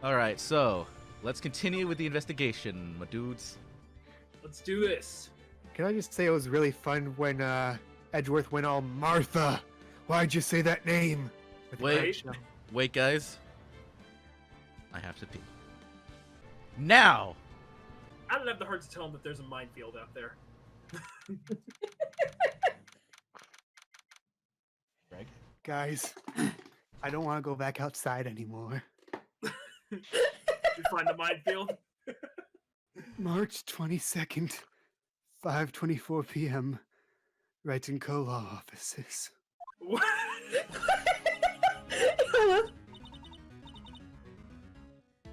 Alright, so let's continue with the investigation, my dudes. Let's do this. Can I just say it was really fun when Edgeworth went all Martha? Why'd you say that name? With the Wait. clown show. Wait, guys. I have to pee. Now! I don't have the heart to tell him that there's a minefield out there. Greg? Guys, I don't want to go back outside anymore. Did you find the minefield? March 22nd, 5:24 p.m. Wright & Co. Law Offices. What?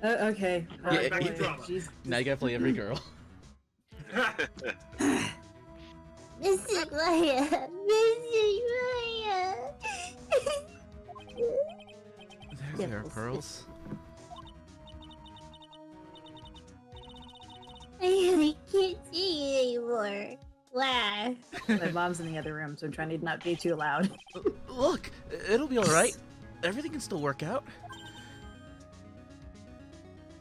Okay. Yeah, back to yeah. drama. Jeez. Now you gotta play every girl. Mr. Maya! Mr. Maya! There, Pearls. I can't see you anymore. Wow. My mom's in the other room, so I'm trying to not be too loud. Look, it'll be alright. Everything can still work out.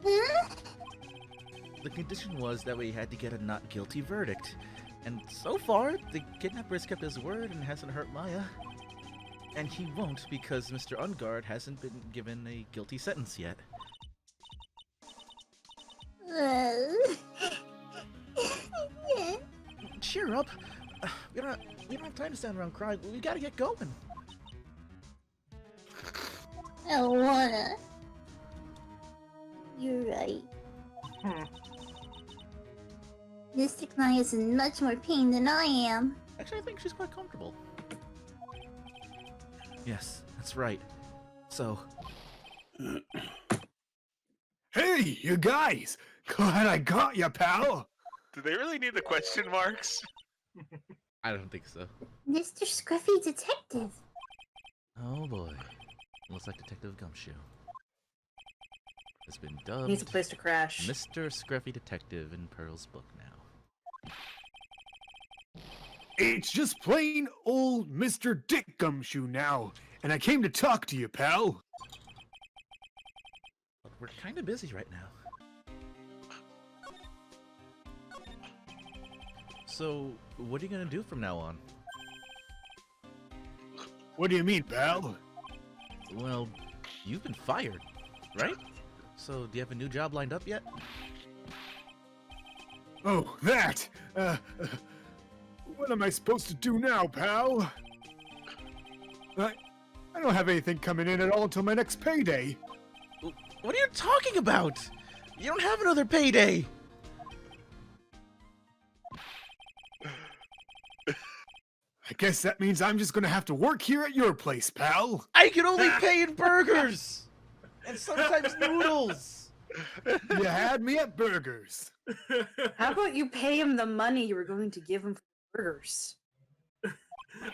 Huh? The condition was that we had to get a not guilty verdict. And so far, the kidnapper has kept his word and hasn't hurt Maya. And he won't because Mr. Ungard hasn't been given a guilty sentence yet. Cheer up. We don't have time to stand around crying. We gotta get going. I don't wanna. You're right. Mystic Maya's in much more pain than I am. Actually, I think she's quite comfortable. Yes, that's right. So, Hey, you guys! Glad I got you, pal! Do they really need the question marks? I don't think so. Mr. Scruffy Detective. Oh boy. Looks like Detective Gumshoe. Has been Needs a dubbed place to crash. Mr. Scruffy Detective in Pearl's book now. It's just plain old Mr. Dick Gumshoe now, and I came to talk to you, pal. But we're kind of busy right now. So, what are you gonna do from now on? What do you mean, pal? Well, you've been fired, right? So, do you have a new job lined up yet? Oh, that! What am I supposed to do now, pal? I don't have anything coming in at all until my next payday. What are you talking about? You don't have another payday! I guess that means I'm just gonna have to work here at your place, pal. I can only pay in burgers! And sometimes noodles! You had me at burgers. How about you pay him the money you were going to give him for burgers?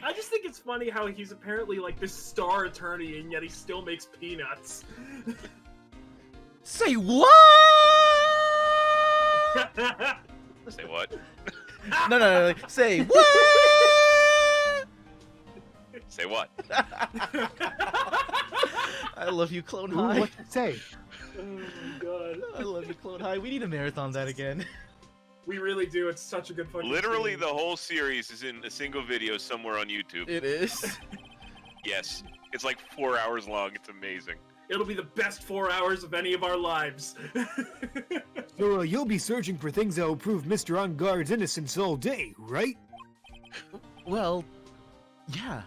I just think it's funny how he's apparently like this star attorney and yet he still makes peanuts. Say what? Say what? No. Say what? Say what? I love you, Clone Ooh, High. what to say? Oh my god. I love you, Clone High. We need to marathon that again. We really do. It's such a good fucking Literally, game. the whole series is in a single video somewhere on YouTube. It is. Yes. It's like 4 hours long. It's amazing. It'll be the best 4 hours of any of our lives. So you'll be searching for things that will prove Mr. Ungard's innocence all day, right? Well, yeah.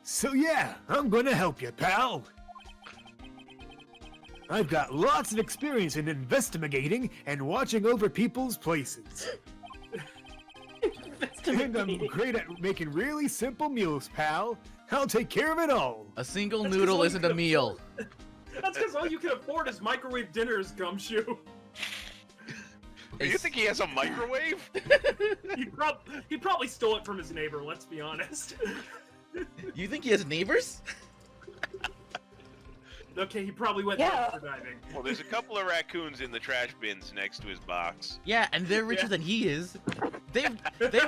So yeah, I'm gonna help you, pal. I've got lots of experience in investigating and watching over people's places. And I'm great at making really simple meals, pal. I'll take care of it all. A single That's 'cause noodle all you isn't a can meal. That's because all you can afford is microwave dinners, Gumshoe. You think he has a microwave? He probably stole it from his neighbor, let's be honest. You think he has neighbors? Okay, he probably went Yeah. dumpster diving. Well, there's a couple of raccoons in the trash bins next to his box. Yeah, and they're richer Yeah. than he is. They've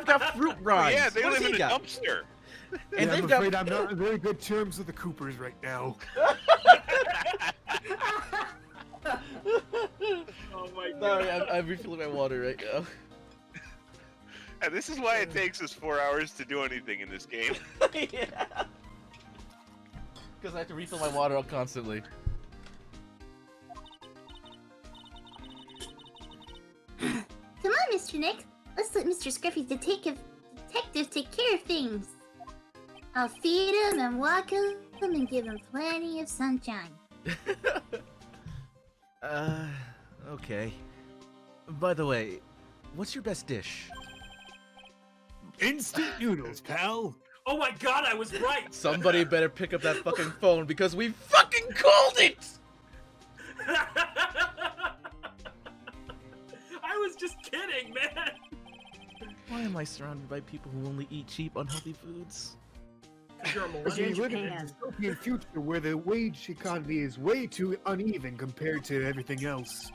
got fruit rinds. Yeah, they What does live he in a got? dumpster. And Yeah, I'm they've got afraid I'm not on very good terms with the Coopers right now. I'm refilling my water right now. And this is why it takes us 4 hours to do anything in this game. Yeah. Because I have to refill my water up constantly. Come on, Mr. Nick. Let's let Mr. Scruffy's detective take care of things. I'll feed him and walk him and give him plenty of sunshine. Okay. By the way, what's your best dish? Instant noodles, pal. Oh my god, I was right! Somebody better pick up that fucking phone because we fucking called it! I was just kidding, man! Why am I surrounded by people who only eat cheap, unhealthy foods? You're a Because millennial. we live in a dystopian future where the wage economy is way too uneven compared to everything else.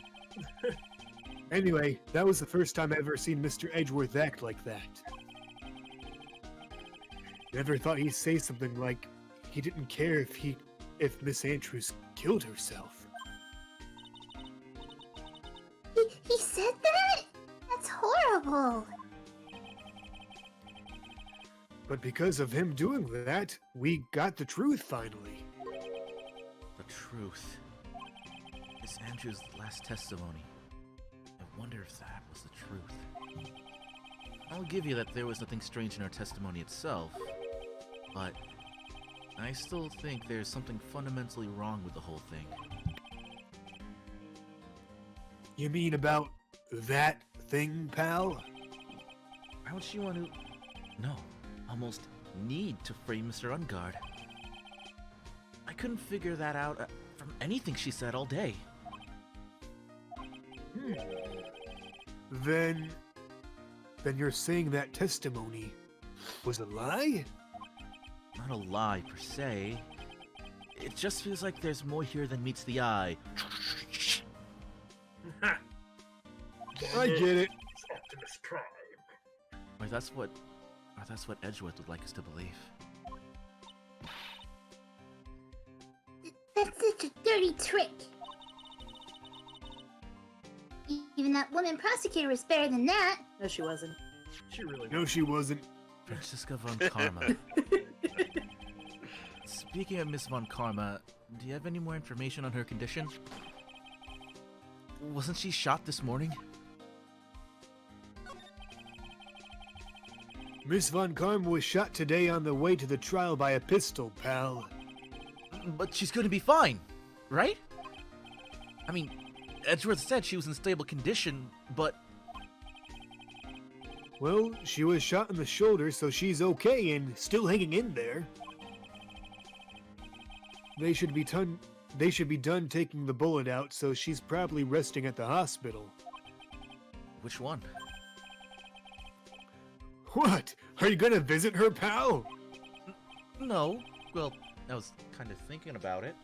Anyway, that was the first time I ever seen Mr. Edgeworth act like that. Never thought he'd say something like he didn't care if Miss Andrews killed herself. He said that? That's horrible. But because of him doing that, we got the truth finally. The truth. Miss Andrews' last testimony. I wonder if that was the truth. I'll give you that there was nothing strange in her testimony itself, but I still think there's something fundamentally wrong with the whole thing. You mean about that thing, pal? Why would she want to... No, almost need to frame Mr. Ungard? I couldn't figure that out from anything she said all day. Then you're saying that testimony was a lie? Not a lie, per se. It just feels like there's more here than meets the eye. I get it. Optimus Prime. Or that's what Edgeworth would like us to believe. That's such a dirty trick. Even that woman prosecutor was better than that. No, she wasn't. She really No, she wasn't. Franziska von Karma. Speaking of Miss von Karma, do you have any more information on her condition? Wasn't she shot this morning? Miss von Karma was shot today on the way to the trial by a pistol, pal. But she's gonna be fine, right? I mean, Edgeworth said she was in stable condition, but... Well, she was shot in the shoulder, so she's okay and still hanging in there. They should be done taking the bullet out, so she's probably resting at the hospital. Which one? What? Are you gonna visit her, pal? No. Well, I was kind of thinking about it.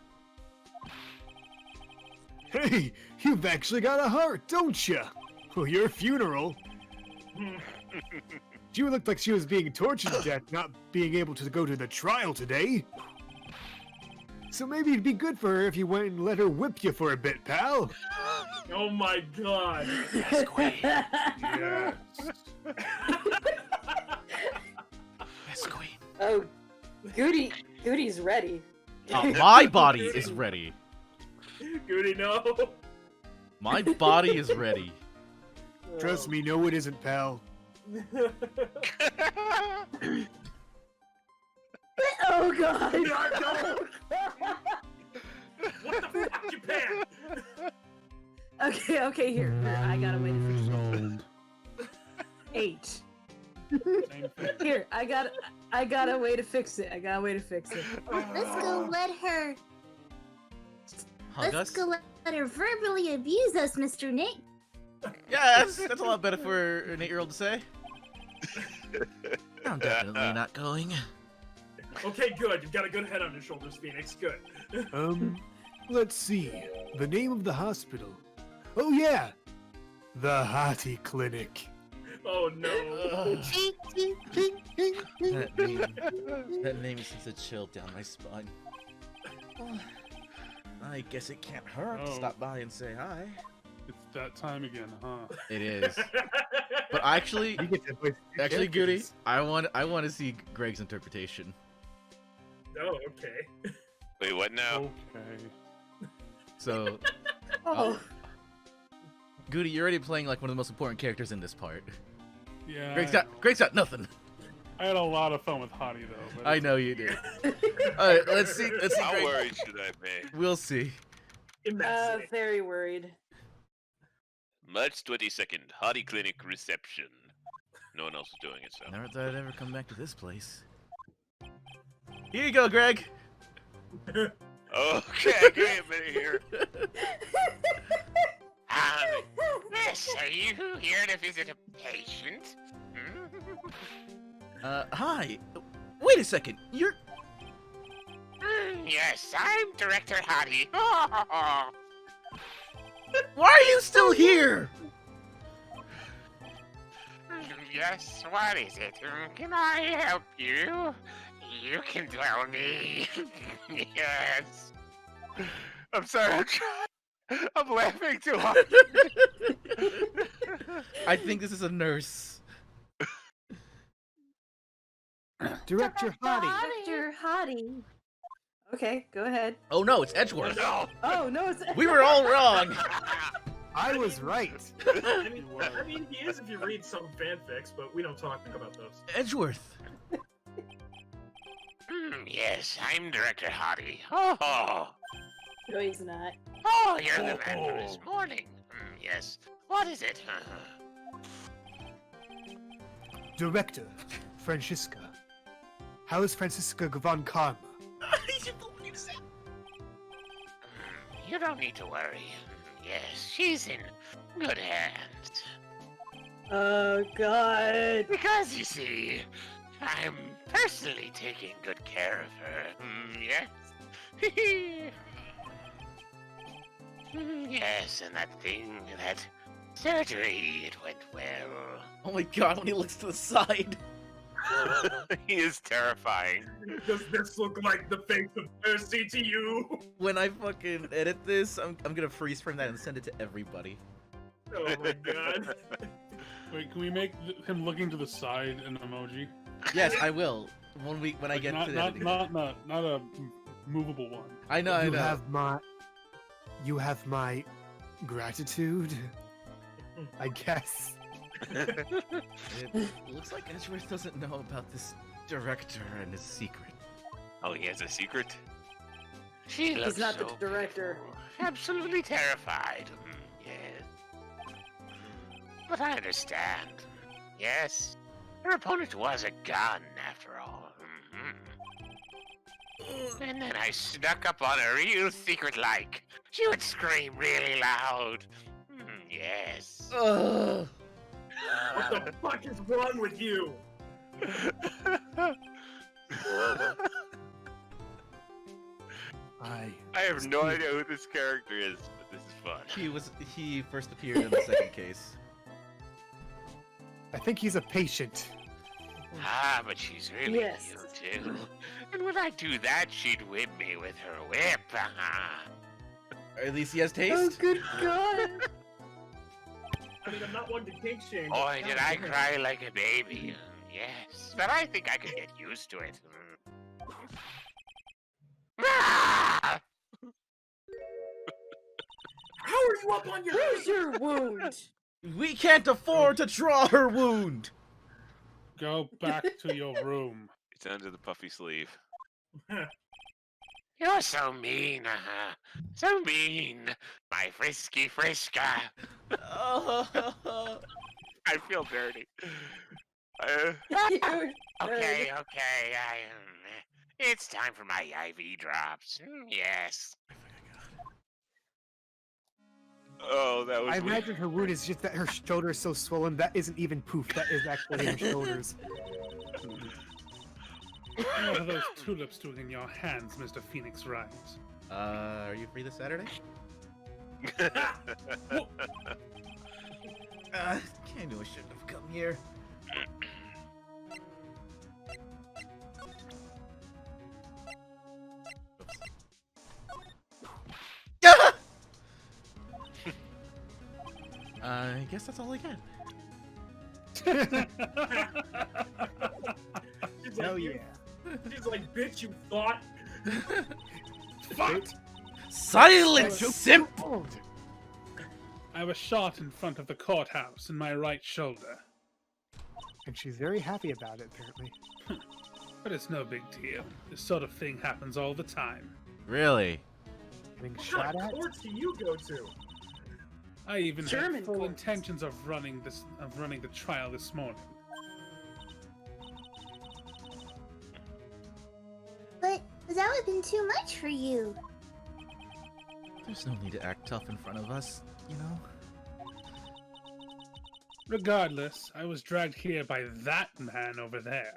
Hey, you've actually got a heart, don't you? For your funeral. She looked like she was being tortured to death, not being able to go to the trial today. So maybe it'd be good for her if you went and let her whip you for a bit, pal. Oh my god. Yes, Queen. Yes. Yes, Queen. Oh, Goody's ready. My body is ready. Goody, no. My body is ready. Trust me, no it isn't, pal. Oh god. What the fuck, Japan? Okay, here. I got a way to fix it. H. Same thing. Here, I got a way to fix it. Let's go let her. Hug Let's us? go let her verbally abuse us, Mr. Nick. Yeah, that's a lot better for an 8-year-old to say. I'm definitely not going. Okay, good. You've got a good head on your shoulders, Phoenix. Good. Let's see. The name of the hospital. Oh yeah! The Hottie Clinic. Oh no. That name sends a chill down my spine. Well, I guess it can't hurt to Oh. stop by and say hi. It's that time again, huh? It is. But actually, You get to voice two actually, Goody, characters. I want to see Greg's interpretation. Oh, okay. Wait, what now? Okay. So, Oh, Goody, you're already playing like one of the most important characters in this part. Yeah. Greg's got nothing. I had a lot of fun with Hottie though. But I know you did. All right, let's see. How Greg. worried should I be? We'll see. Immensely. very worried. March 22nd, Hottie Clinic reception. No one else is doing it, so. Never thought I'd ever come back to this place. Here you go, Greg. Okay, give me a minute here. Yes, are you here to visit a patient? Hi. Wait a second. You're. Yes, I'm Director Hottie. Why are you still here? Yes, what is it? Can I help you? You can tell me. Yes. I'm sorry, I'm laughing too hard. I think this is a nurse. Director Hottie. Dr. Hottie. Okay, go ahead. Oh no, it's Edgeworth. No. Oh no, it's We were all wrong. I was right. I mean, he is if you read some fanfics, but we don't talk about those. Edgeworth. Yes, I'm Director Hottie. Oh, no, he's not. you're the man from this morning. Yes. What is it? Director Francisca. How is Francisca von Karma? You don't need to worry. Yes, she's in good hands. Oh god. Because, you see, I'm personally taking good care of her. Yes. Yes, and that surgery, it went well. Oh my god, when he looks to the side. He is terrifying. Does this look like the face of mercy to you? When I fucking edit this, I'm gonna freeze frame that and send it to everybody. Oh my god. Wait, can we make him looking to the side an emoji? Yes, I will. When I Like, get not, to the not, editing. not a movable one. I know, I know. You have my gratitude. I guess. It looks like Edgeworth doesn't know about this director and his secret. Oh, he has a secret? She looks He's not the so director. beautiful. Absolutely terrified. Yes. But I understand. Yes. Her opponent was a gun, after all. And then I snuck up on her real secret-like. She would scream really loud. Yes. Ugh. What the fuck is wrong with you? I have no idea who this character is, but this is fun. He first appeared in the second case. think he's a patient. Ah, but she's really Yes. cute too. And when I do that, she'd whip me with her whip. Or at least he has Oh, taste. good god. I mean, I'm not one to kink shame. but Boy, did I God damn. cry like a baby. Yes, but I think I could get used to it. Ah! How are you up on your Where's your wound? We can't afford to draw her wound. Go back to your room. It's under the puffy sleeve. You're so mean, so mean, my frisky friska. Oh. I feel dirty. Okay, it's time for my IV drops. Yes. Oh, that was I weird. imagine her wound is just that her shoulder is so swollen. That isn't even poof. That is actually her shoulders. What are those tulips doing in your hands, Mr. Phoenix Wright? Are you free this Saturday? Can't do I shouldn't have come here. Oops. I guess that's all I get. She's Hell like, yeah. She's like, bitch, you thought. Fuck! Silence, simp! I was shot in front of the courthouse in my right shoulder. And she's very happy about it, apparently. But it's no big deal. This sort of thing happens all the time. Really? Getting What shot kind of at? courts do you go to? I even German had full courts. intentions of running the trial this morning. But that would have been too much for you. There's no need to act tough in front of us, you know? Regardless, I was dragged here by that man over there.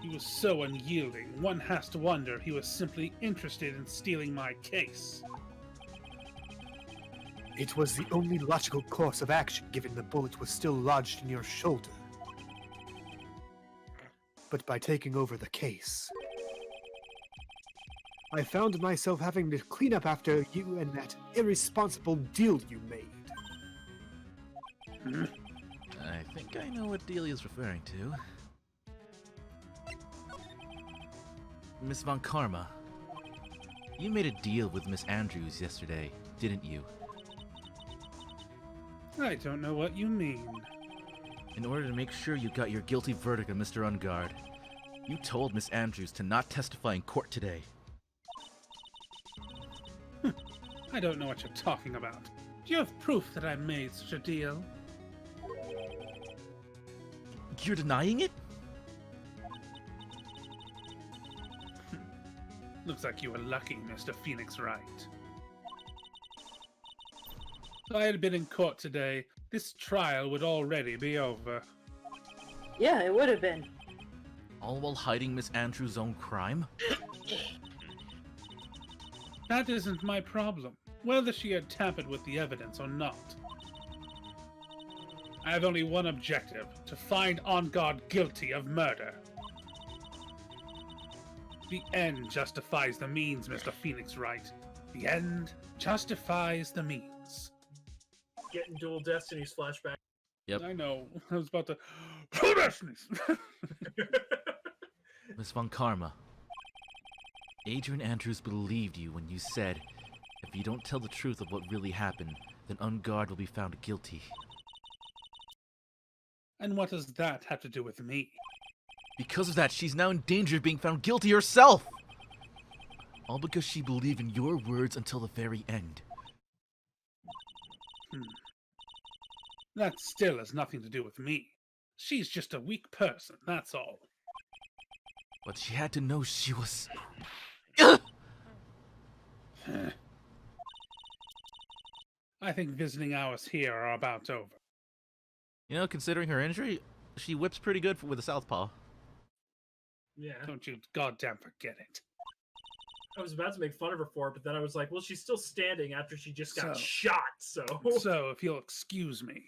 He was so unyielding, one has to wonder if he was simply interested in stealing my case. It was the only logical course of action, given the bullet was still lodged in your shoulder. But by taking over the case, I found myself having to clean up after you and that irresponsible deal you made. I think I know what deal he's referring to. Miss Von Karma, you made a deal with Miss Andrews yesterday, didn't you? I don't know what you mean. In order to make sure you got your guilty verdict on Mr. Ungard, you told Miss Andrews to not testify in court today. I don't know what you're talking about. Do you have proof that I made such a deal? You're denying it? Looks like you were lucky, Mr. Phoenix Wright. If I had been in court today, this trial would already be over. Yeah, it would have been. All while hiding Miss Andrews' own crime? That isn't my problem, whether she had tampered with the evidence or not. I have only one objective, to find Ungard guilty of murder. The end justifies the means, Mr. Phoenix Wright. The end justifies the means. Getting dual destinies flashback. Yep. I know, I was about to... Two destinies! Miss Von Karma, Adrian Andrews believed you when you said, if you don't tell the truth of what really happened, then Ungard will be found guilty. And what does that have to do with me? Because of that, she's now in danger of being found guilty herself! All because she believed in your words until the very end. That still has nothing to do with me. She's just a weak person, that's all. But she had to know she was... I think visiting hours here are about over. You know, considering her injury, she whips pretty good with a southpaw. Yeah. Don't you goddamn forget it. I was about to make fun of her for it, but then I was like, well, she's still standing after she just got So- shot, so... So, if you'll excuse me.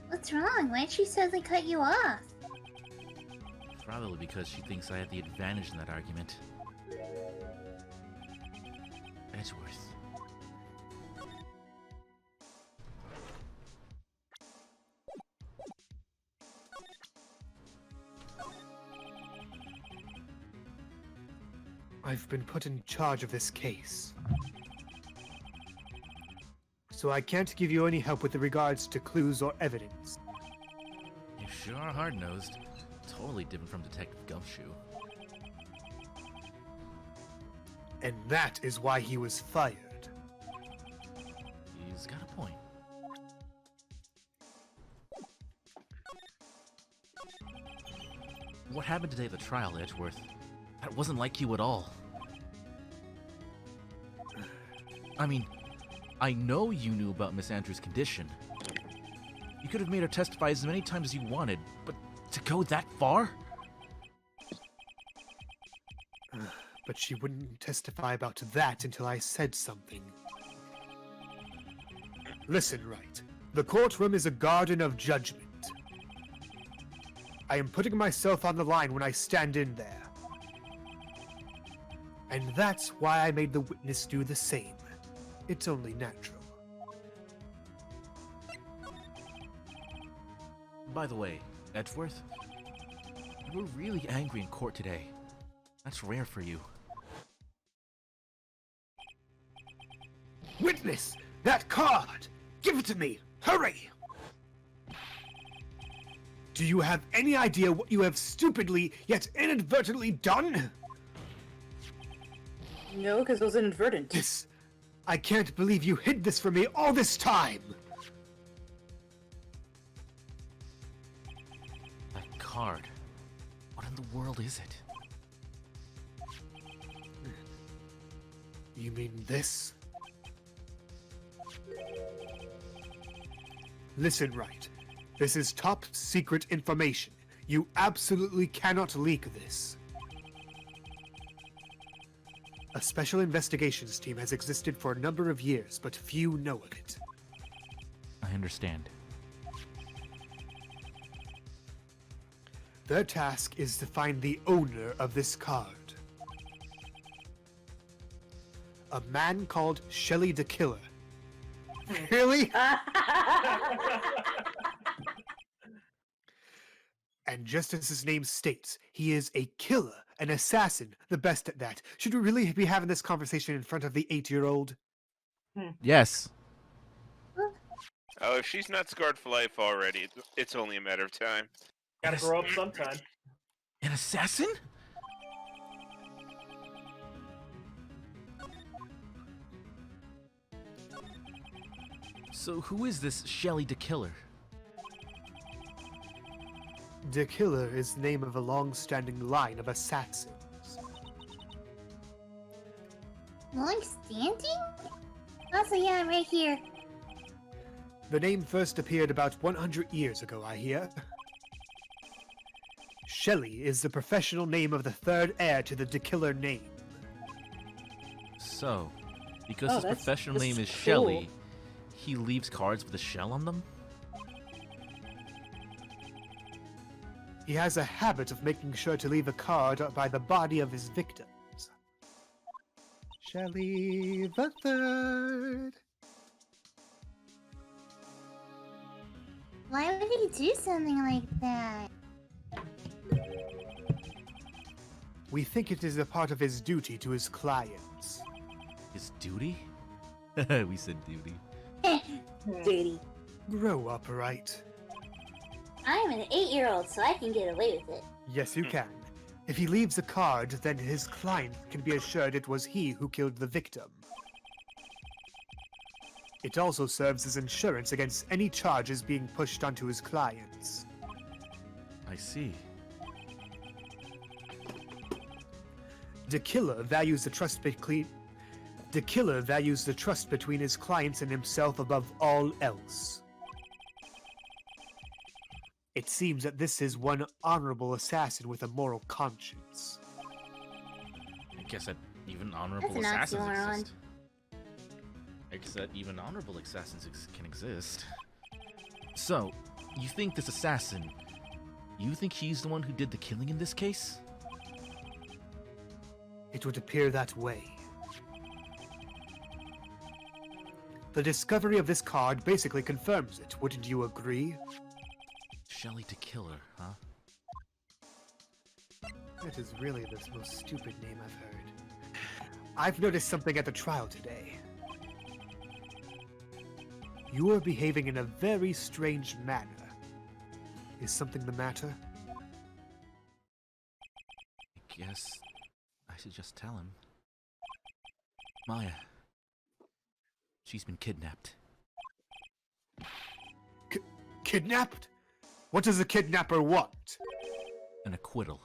What's wrong? Why'd she suddenly cut you off? Probably because she thinks I had the advantage in that argument. Edgeworth. I've been put in charge of this case. So I can't give you any help with regards to clues or evidence. You sure are hard-nosed. Totally different from Detective Gumshoe. And that is why he was fired. He's got a point. What happened today at the trial, Edgeworth? That wasn't like you at all. I mean, I know you knew about Miss Andrews' condition. You could have made her testify as many times as you wanted, but to go that far? But she wouldn't testify about that until I said something. Listen, Wright. The courtroom is a garden of judgment. I am putting myself on the line when I stand in there. And that's why I made the witness do the same. It's only natural. By the way, Edgeworth, you were really angry in court today. That's rare for you. Witness! That card! Give it to me! Hurry! Do you have any idea what you have stupidly yet inadvertently done? No, because it was inadvertent. This... I can't believe you hid this from me all this time! That card. What in the world is it? You mean this? Listen right. This is top secret information. You absolutely cannot leak this. A special investigations team has existed for a number of years, but few know of it. I understand. Their task is to find the owner of this card. A man called Shelly the Killer. Really? And just as his name states, he is a killer, an assassin, the best at that. Should we really be having this conversation in front of the 8-year-old? Yes. Oh, if she's not scarred for life already, it's only a matter of time. Gotta grow up sometime. An assassin? So who is this Shelly the Killer? The Killer is the name of a long-standing line of assassins. Long-standing? Also, yeah, I'm right here. The name first appeared about 100 years ago, I hear. Shelly is the professional name of the third heir to the Killer name. So, because Oh, his that's- professional that's name is cool. Shelly, he leaves cards with a shell on them? He has a habit of making sure to leave a card by the body of his victims. Shelly the Third. Why would he do something like that? We think it is a part of his duty to his clients. His duty? We said duty. Daddy. Grow up, right? I'm an 8-year-old, so I can get away with it. Yes, you can. If he leaves a card, then his client can be assured it was he who killed the victim. It also serves as insurance against any charges being pushed onto his clients. I see. The Killer values the trust between his clients and himself above all else. It seems that this is one honorable assassin with a moral conscience. I guess that even honorable That's an assassins oxymoron. exist. I guess that even honorable assassins can exist. So, you think this assassin, you think he's the one who did the killing in this case? It would appear that way. The discovery of this card basically confirms it, wouldn't you agree? Shelly the Killer, huh? That is really the most stupid name I've heard. I've noticed something at the trial today. You are behaving in a very strange manner. Is something the matter? I guess I should just tell him. Maya. She's been kidnapped. Kidnapped? What does a kidnapper want? An acquittal.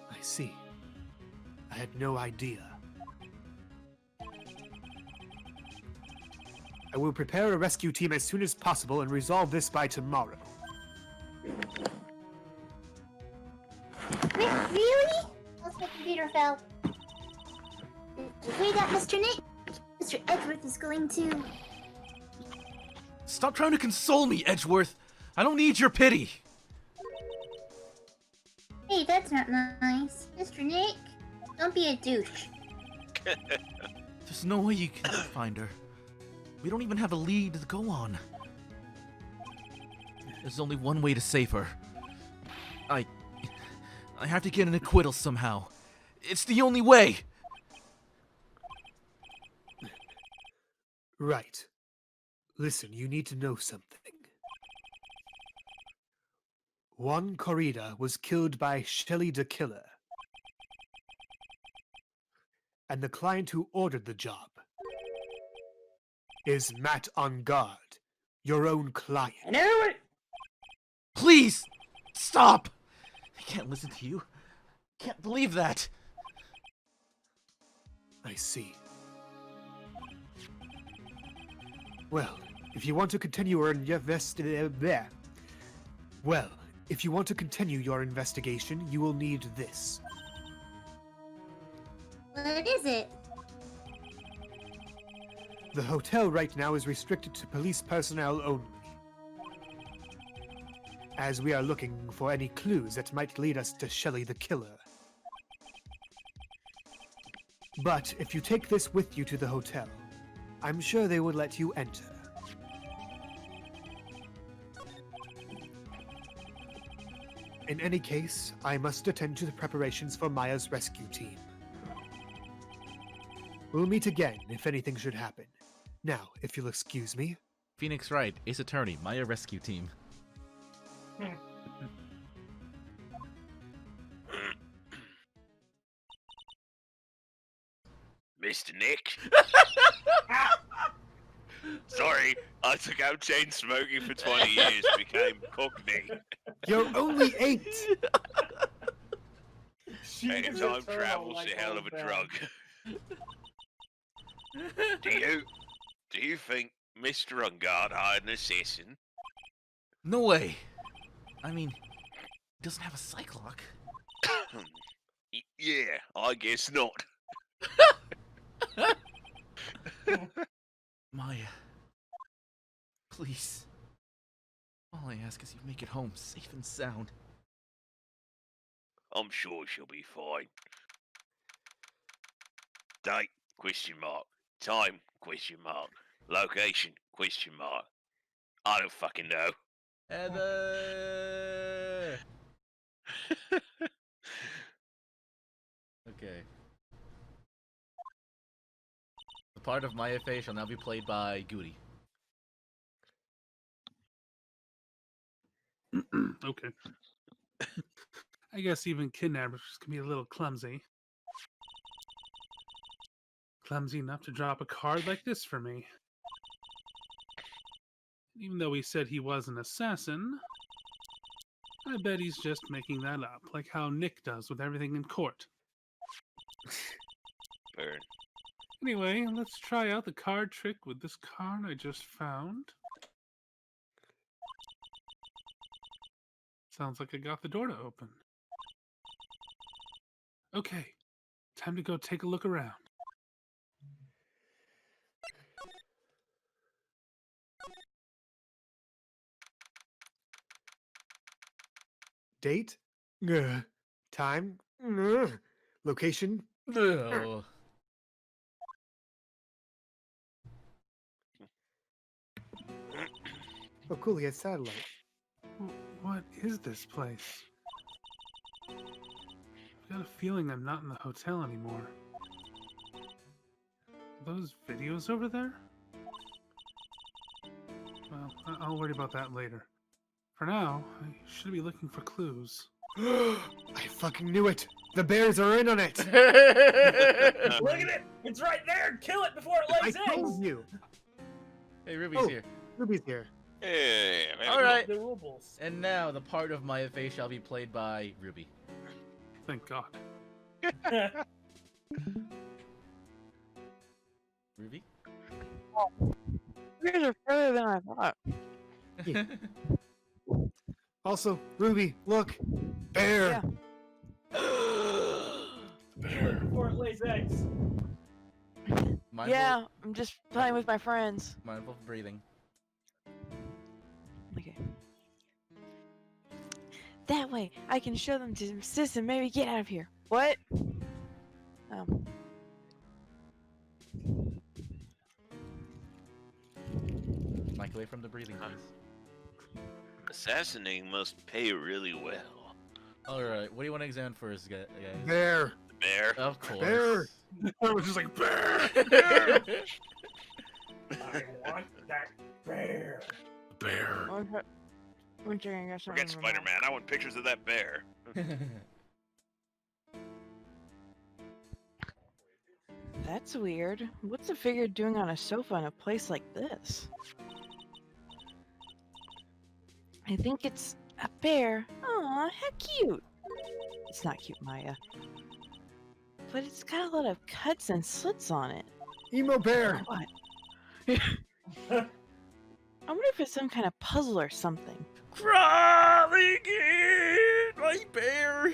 I see. I had no idea. I will prepare a rescue team as soon as possible and resolve this by tomorrow. Really? Unless my computer fell. Did you hear that, Mr. Nick? Mr. Edgeworth is going to... Stop trying to console me, Edgeworth! I don't need your pity! Hey, that's not nice. Mr. Nick, don't be a douche. There's no way you can find her. We don't even have a lead to go on. There's only one way to save her. I have to get an acquittal somehow. It's the only way! Right. Listen, you need to know something. Juan Corrida was killed by Shelly the Killer. And the client who ordered the job is Matt on guard, your own client. I knew it! Please! Stop! I can't listen to you. Can't believe that. I see. Well, if you want to continue your investigation, you will need this. What is it? The hotel right now is restricted to police personnel only, as we are looking for any clues that might lead us to Shelly the Killer. But if you take this with you to the hotel, I'm sure they would let you enter. In any case, I must attend to the preparations for Maya's rescue team. We'll meet again if anything should happen. Now, if you'll excuse me. Phoenix Wright, Ace Attorney, Maya Rescue Team. Mr. Nick? Sorry, I took out chain smoking for 20 years, became cockney. You're only 8! And time travel's a hell of a drug. Do you think Mr. Ungard hired an assassin? No way. I mean, he doesn't have a psych-lock. Yeah, I guess not. Maya. Please. All I ask is you make it home safe and sound. I'm sure she'll be fine. Date? Question mark. Time? Question mark. Location? Question mark. I don't fucking know. Heather! Okay. The part of Maya Faye shall now be played by Goody. Okay. I guess even kidnappers can be a little clumsy. Clumsy enough to drop a card like this for me. Even though he said he was an assassin, I bet he's just making that up, like how Nick does with everything in court. Burn. Anyway, let's try out the card trick with this card I just found. Sounds like I got the door to open. Okay, time to go take a look around. Date? Time? Location? No. Oh, cool, he has satellite. What is this place? I've got a feeling I'm not in the hotel anymore. Are those videos over there? Well, I'll worry about that later. For now, I should be looking for clues. I fucking knew it! The bears are in on it! Look at it! It's right there! Kill it before it I lays eggs! told you! Hey, Ruby's Oh. here. Ruby's here. Yeah, very Alright. The rubles. And now the part of Maya Faye shall be played by Ruby. Thank God. Ruby? You guys are further than I thought. Also, Ruby, look! Bear! Kill it before it lays eggs. Mindful, Yeah, I'm just playing with my friends. Mindful of breathing. Okay. That way, I can show them to Sis and maybe get out of here. What? Oh. Mike, away from the breathing, please. Assassinating must pay really well. Alright, what do you want to examine first, guys? Bear. The bear. Of course. Bear. I was just like, bear! I want that bear. Bear. One second, I got something Forget in my mouth. Spider-Man. I want pictures of that bear. That's weird. What's a figure doing on a sofa in a place like this? I think it's a bear. Aw, how cute. It's not cute, Maya. But it's got a lot of cuts and slits on it. Emo bear. What? I wonder if it's some kind of puzzle or something. Crawling in, my bear.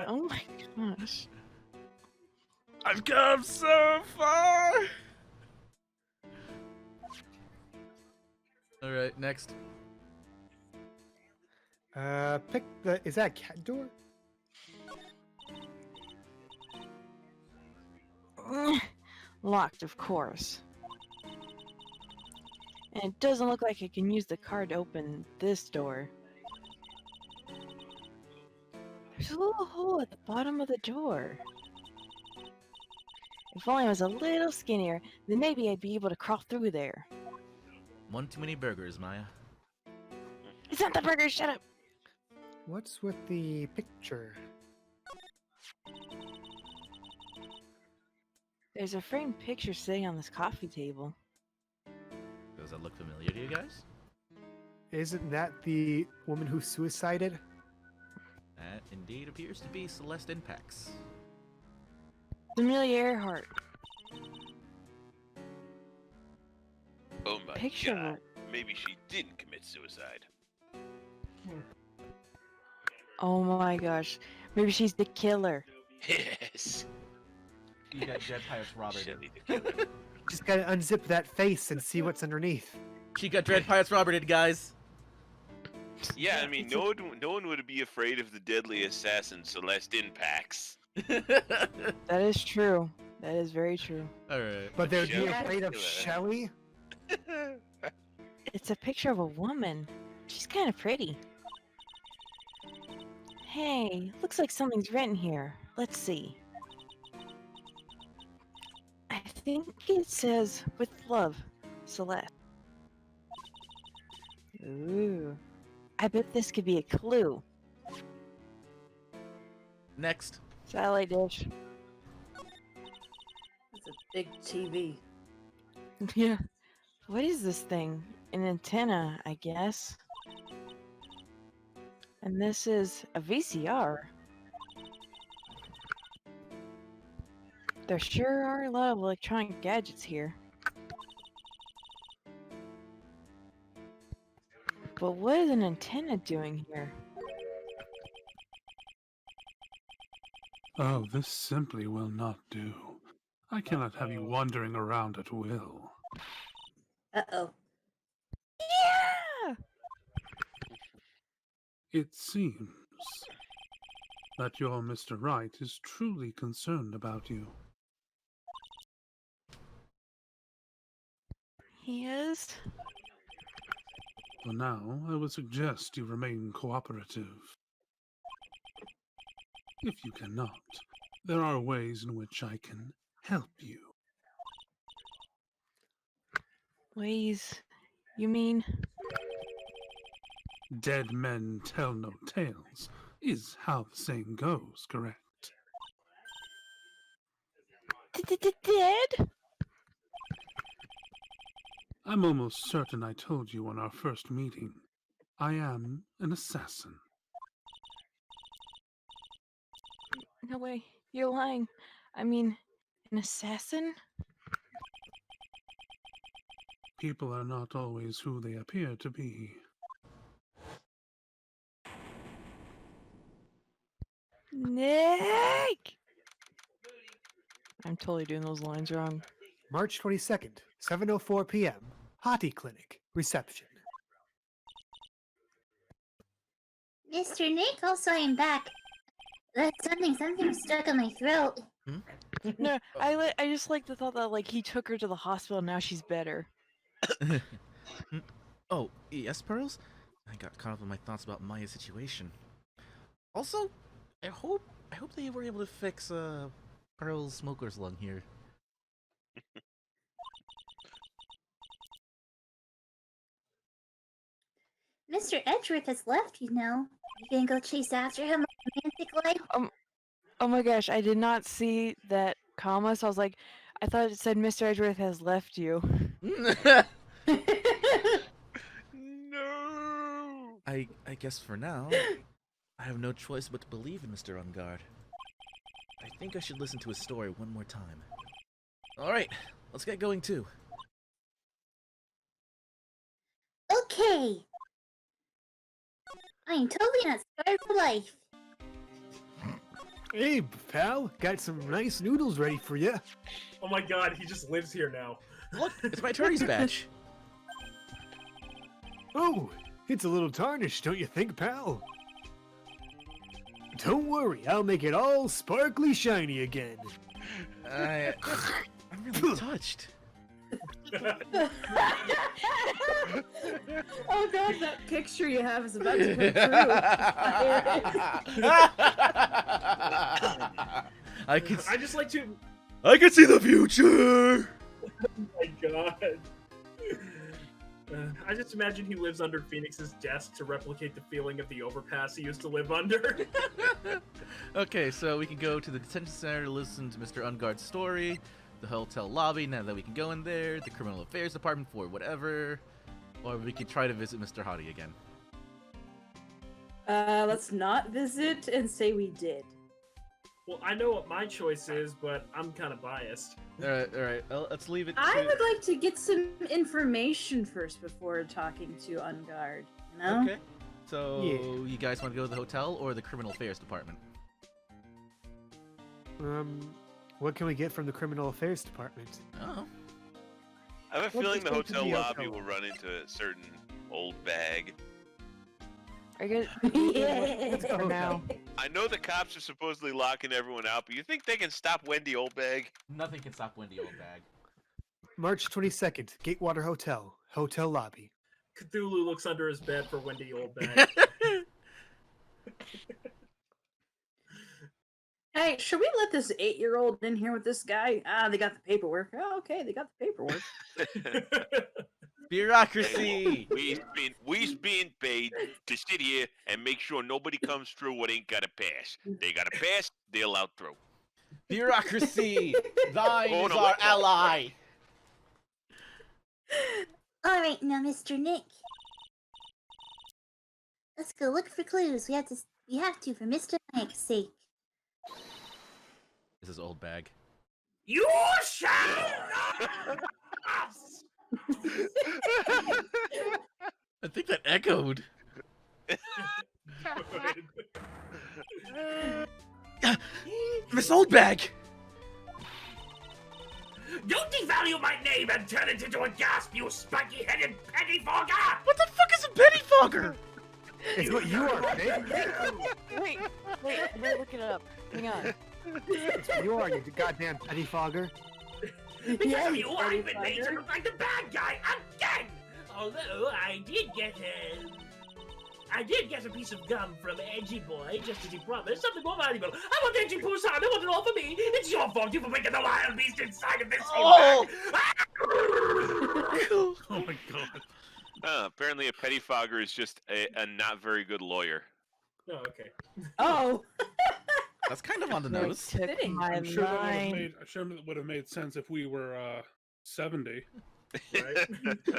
Oh my gosh. I've come so far. Alright, next. Pick the. Is that a cat door? Locked, of course. And it doesn't look like I can use the card to open this door. There's a little hole at the bottom of the door. If only I was a little skinnier, then maybe I'd be able to crawl through there. One too many burgers, Maya. It's not the burger, shut up! What's with the picture? There's a framed picture sitting on this coffee table. Does that look familiar to you guys? Isn't that the woman who suicided? That indeed appears to be Celeste Impax. Amelia Earhart. Oh my Picture god. of Maybe she didn't commit suicide. Oh my gosh. Maybe she's the killer. Yes. You got Dread Pirates Robert. Shelly the killer. Just gotta unzip that face and see what's underneath. She got Dread Pirates Roberted, guys. Yeah, I mean, no one would be afraid of the deadly assassin Celeste Impax. That is true. That is very true. Alright. But they'd be Shelley. afraid of Shelly? It's a picture of a woman. She's kind of pretty. Hey, looks like something's written here. Let's see. I think it says, with love, Celeste. Ooh. I bet this could be a clue. Next. Satellite dish. It's a big TV. Yeah. What is this thing? An antenna, I guess. And this is a VCR. There sure are a lot of electronic gadgets here. But what is an antenna doing here? Oh, this simply will not do. I cannot have you wandering around at will. Uh-oh. Yeah! It seems that your Mr. Wright is truly concerned about you. He is? For now, I would suggest you remain cooperative. If you cannot, there are ways in which I can help you. Ways? You mean? Dead men tell no tales, is how the saying goes, correct? Dead? I'm almost certain I told you on our first meeting. I am an assassin. No way. You're lying. I mean, an assassin? People are not always who they appear to be. Nick! I'm totally doing those lines wrong. March 22nd, 7:04 p.m. Hottie Clinic. Reception. Mr. Nick, also I'm back. That's something stuck on my throat. No, I just like the thought that like he took her to the hospital and now she's better. Oh, yes, Pearls? I got caught up in my thoughts about Maya's situation. Also, I hope they were able to fix Pearl's smoker's lung here. Mr. Edgeworth has left, you know. You gonna go chase after him romantically? Oh my gosh, I did not see that comma, so I was like, I thought it said Mr. Edgeworth has left you. No. I guess for now, I have no choice but to believe in Mr. Ungard. I think I should listen to his story one more time. Alright, let's get going too. Okay. I am totally not scarred for life. Hey, pal, got some nice noodles ready for you. Oh my god, he just lives here now. Look, it's my attorney's badge. Oh, it's a little tarnished, don't you think, pal? Don't worry, I'll make it all sparkly shiny again. I'm really touched. Oh god, that picture you have is about to come true. I just like to. can see the future. Oh my god. I just imagine he lives under Phoenix's desk to replicate the feeling of the overpass he used to live under. Okay, so we can go to the detention center to listen to Mr. Ungard's story, the hotel lobby, now that we can go in there, the criminal affairs department for whatever, or we can try to visit Mr. Hottie again. Let's not visit and say we did. Well, I know what my choice is, but I'm kind of biased. Alright, let's leave it to... I would like to get some information first before talking to Ungard, you know? Okay, so you guys want to go to the hotel or the criminal affairs department? What can we get from the criminal affairs department? Oh. I have a Let's feeling just the go to hotel the lobby hotel. will run into a certain old bag. I guess Yeah. for now. I know the cops are supposedly locking everyone out, but you think they can stop Wendy Oldbag? Nothing can stop Wendy Oldbag. March 22nd, Gatewater Hotel, hotel lobby. Cthulhu looks under his bed for Wendy Oldbag. Hey, should we let this 8-year-old in here with this guy? Ah, they got the paperwork. Oh, okay, they got the paperwork. Bureaucracy! We's being paid to sit here and make sure nobody comes through what ain't got to pass. They got to pass, they're allowed through. Bureaucracy! Thine Oh, is no, our wait, no. ally! Alright, now, Mr. Nick. Let's go look for clues. We have to for Mr. Nick's sake. This is Oldbag. You shall not pass! I think that echoed. Miss Oldbag! Don't devalue my name and turn it into a gasp, you spiky-headed pettifogger! What the fuck is a pettifogger? It's what you are, babe. Wait, I'm gonna look it up. Hang on. It's what you are, you goddamn pettifogger. Because of you, I've been made to look like the bad guy again! Although I did get a piece of gum from Edgy Boy, just as he promised. Something more valuable. I want Edgy Poussin. I want it all for me. It's your fault. You've awakened the wild beast inside of this Oh! Oh my god. Apparently a pettifogger is just a not very good lawyer. Oh, okay. Oh, That's kind of on the Like, nose. took Fitting. my I'm sure line. that would have made sense if we were 70. Right?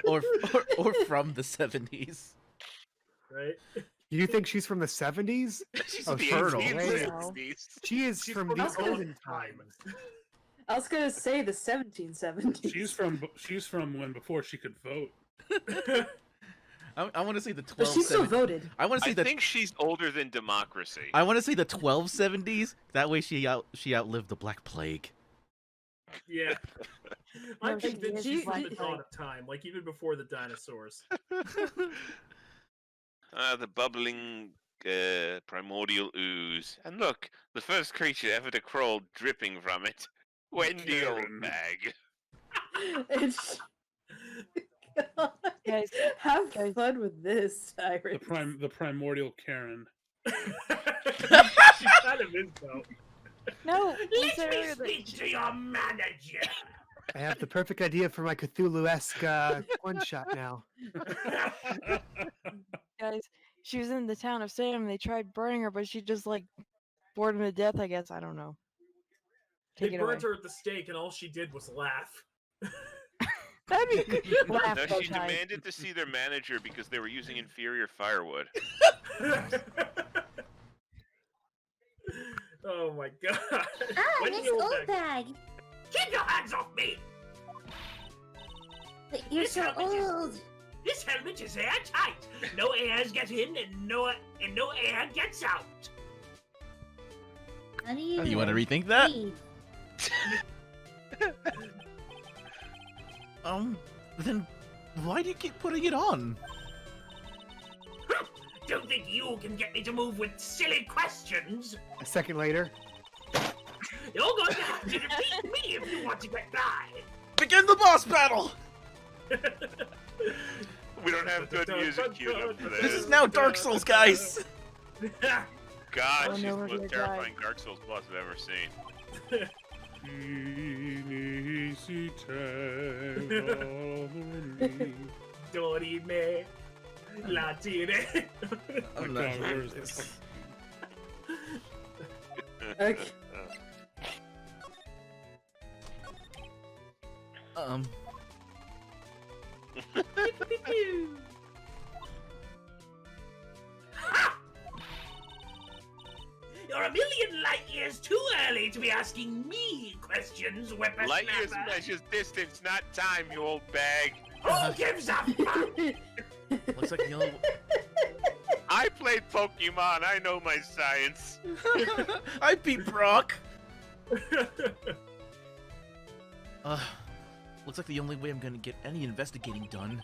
or from the 70s. Right? You think she's from the 70s? She's Oh, a the turtle. 1860s. She is from the from olden time. times. I was gonna say the 1770s. She's from when before she could vote. I want to say the But she still 1270s. voted. I want to I say the think she's older than democracy. I want to say the 1270s. That way she outlived the Black Plague. Yeah. I'm No, she convinced is she's from the black. dawn of time, like even before the dinosaurs. The bubbling primordial ooze. And look, the first creature ever to crawl dripping from it. Wendy Karen. Oldbag. It's... Guys, Have guys. fun with this, Iris. The primordial Karen. She kind of is, though. No, we Let said me earlier that speak to your manager. I have the perfect idea for my Cthulhu-esque one-shot now. guys, she was in the town of Salem. They tried burning her, but she just like bored him to death. I guess I don't know. They Take it away. burnt her at the stake, and all she did was laugh. That'd be good. Laugh No, bow she tie. demanded to see their manager because they were using inferior firewood. Oh my god. Ah, Wendy Miss Oldbag. Oldbag. Keep your hands off me! But you're This so helmet is- old. This helmet is airtight. No airs get in, and no air gets out. How do you? You want to rethink that? breathe? Then why do you keep putting it on? Don't think you can get me to move with silly questions. A second later, You're going to have to defeat me if you want to get by. Begin the boss battle! We don't have good music queued up for This this. is now Dark Souls, guys! God, Oh, she's no, the we're most gonna terrifying Dark Souls boss I've ever seen. Dorime. Latine. I'm God, not where is this? Okay. You're a million light years too early to be asking me questions, whippersnapper. Light years measures distance, not time, you old bag. Who gives a fuck? Looks like the only. I played Pokemon, I know my science. I beat Brock! Looks like the only way I'm gonna get any investigating done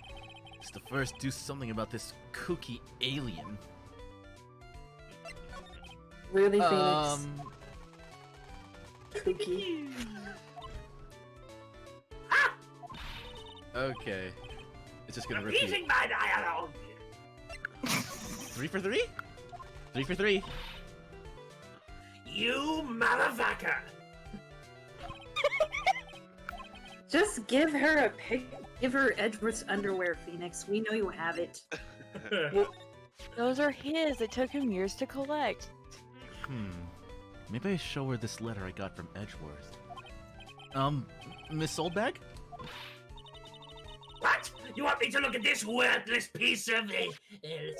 is to first do something about this kooky alien. Really, Phoenix? Kooky. Okay. It's just gonna repeat. Repeating my dialogue. 3 for 3? 3 for 3. You motherfucker. Just give her a pic. Give her Edgeworth's underwear, Phoenix. We know you have it. Those are his. It took him years to collect. Maybe I show her this letter I got from Edgeworth. Miss Oldbag? What? You want me to look at this worthless piece of let's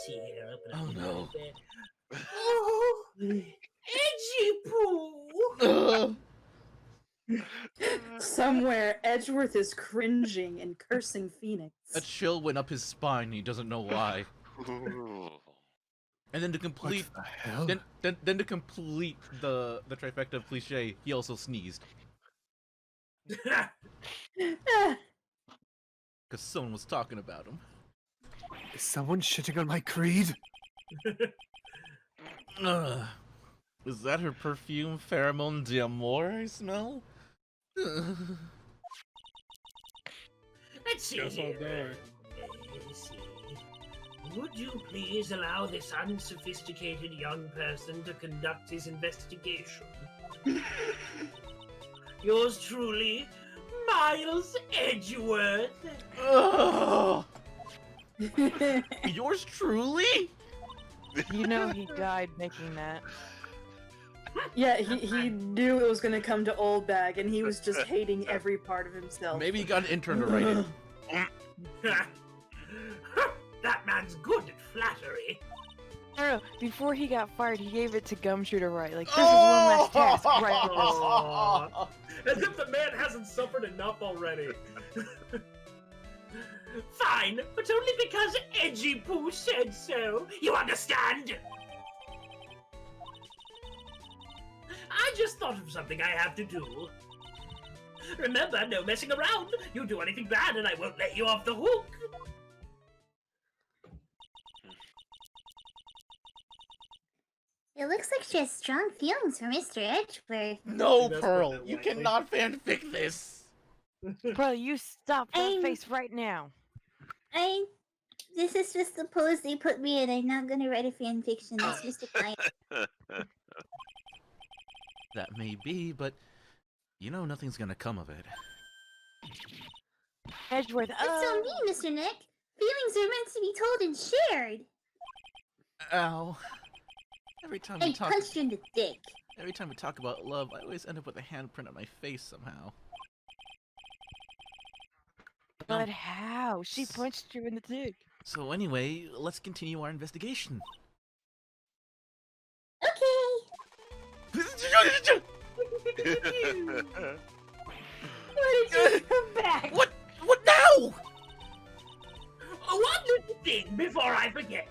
see here. Open up Oh, a no. little bit. Oh, Edgy Poo. Somewhere, Edgeworth is cringing and cursing Phoenix. A chill went up his spine and he doesn't know why. And then to complete what the hell? then to complete the trifecta of cliche, he also sneezed. Ah, Because someone was talking about him. Is someone shitting on my creed? Ugh. Is that her perfume pheromone d'amour I smell? Let's see Guess I'll here. die. Let's see. Would you please allow this unsophisticated young person to conduct his investigation? Yours truly, Miles Edgeworth. Ugh. Yours truly? You know he died making that. yeah, he knew it was gonna come to Oldbag, and he was just hating every part of himself. Maybe he got an intern to write it. That man's good at flattery. No, before he got fired, he gave it to Gumshoe to write. Like, this is one last task. Right. Aw. As if the man hasn't suffered enough already. Fine, but only because Edgy Poo said so. You understand? I just thought of something I have to do. Remember, no messing around. You do anything bad and I won't let you off the hook. It looks like she has strong feelings for Mr. Edgeworth. No, That's Pearl, not you likely. cannot fanfic this. Bro, you stop that I'm- face right now. This is just the pose they put me in. I'm not gonna write a fanfiction. It's Mr. Client. That may be, but you know nothing's gonna come of it. Edgeworth, That's so mean, Mr. Nick. Feelings are meant to be told and shared. Ow. Every time I we talk, punched you in the dick. every time we talk about love, I always end up with a handprint on my face somehow. but how? She punched you in the dick. So anyway, let's continue our investigation. Okay. Why did you come back? What? What now? One little thing before I forget.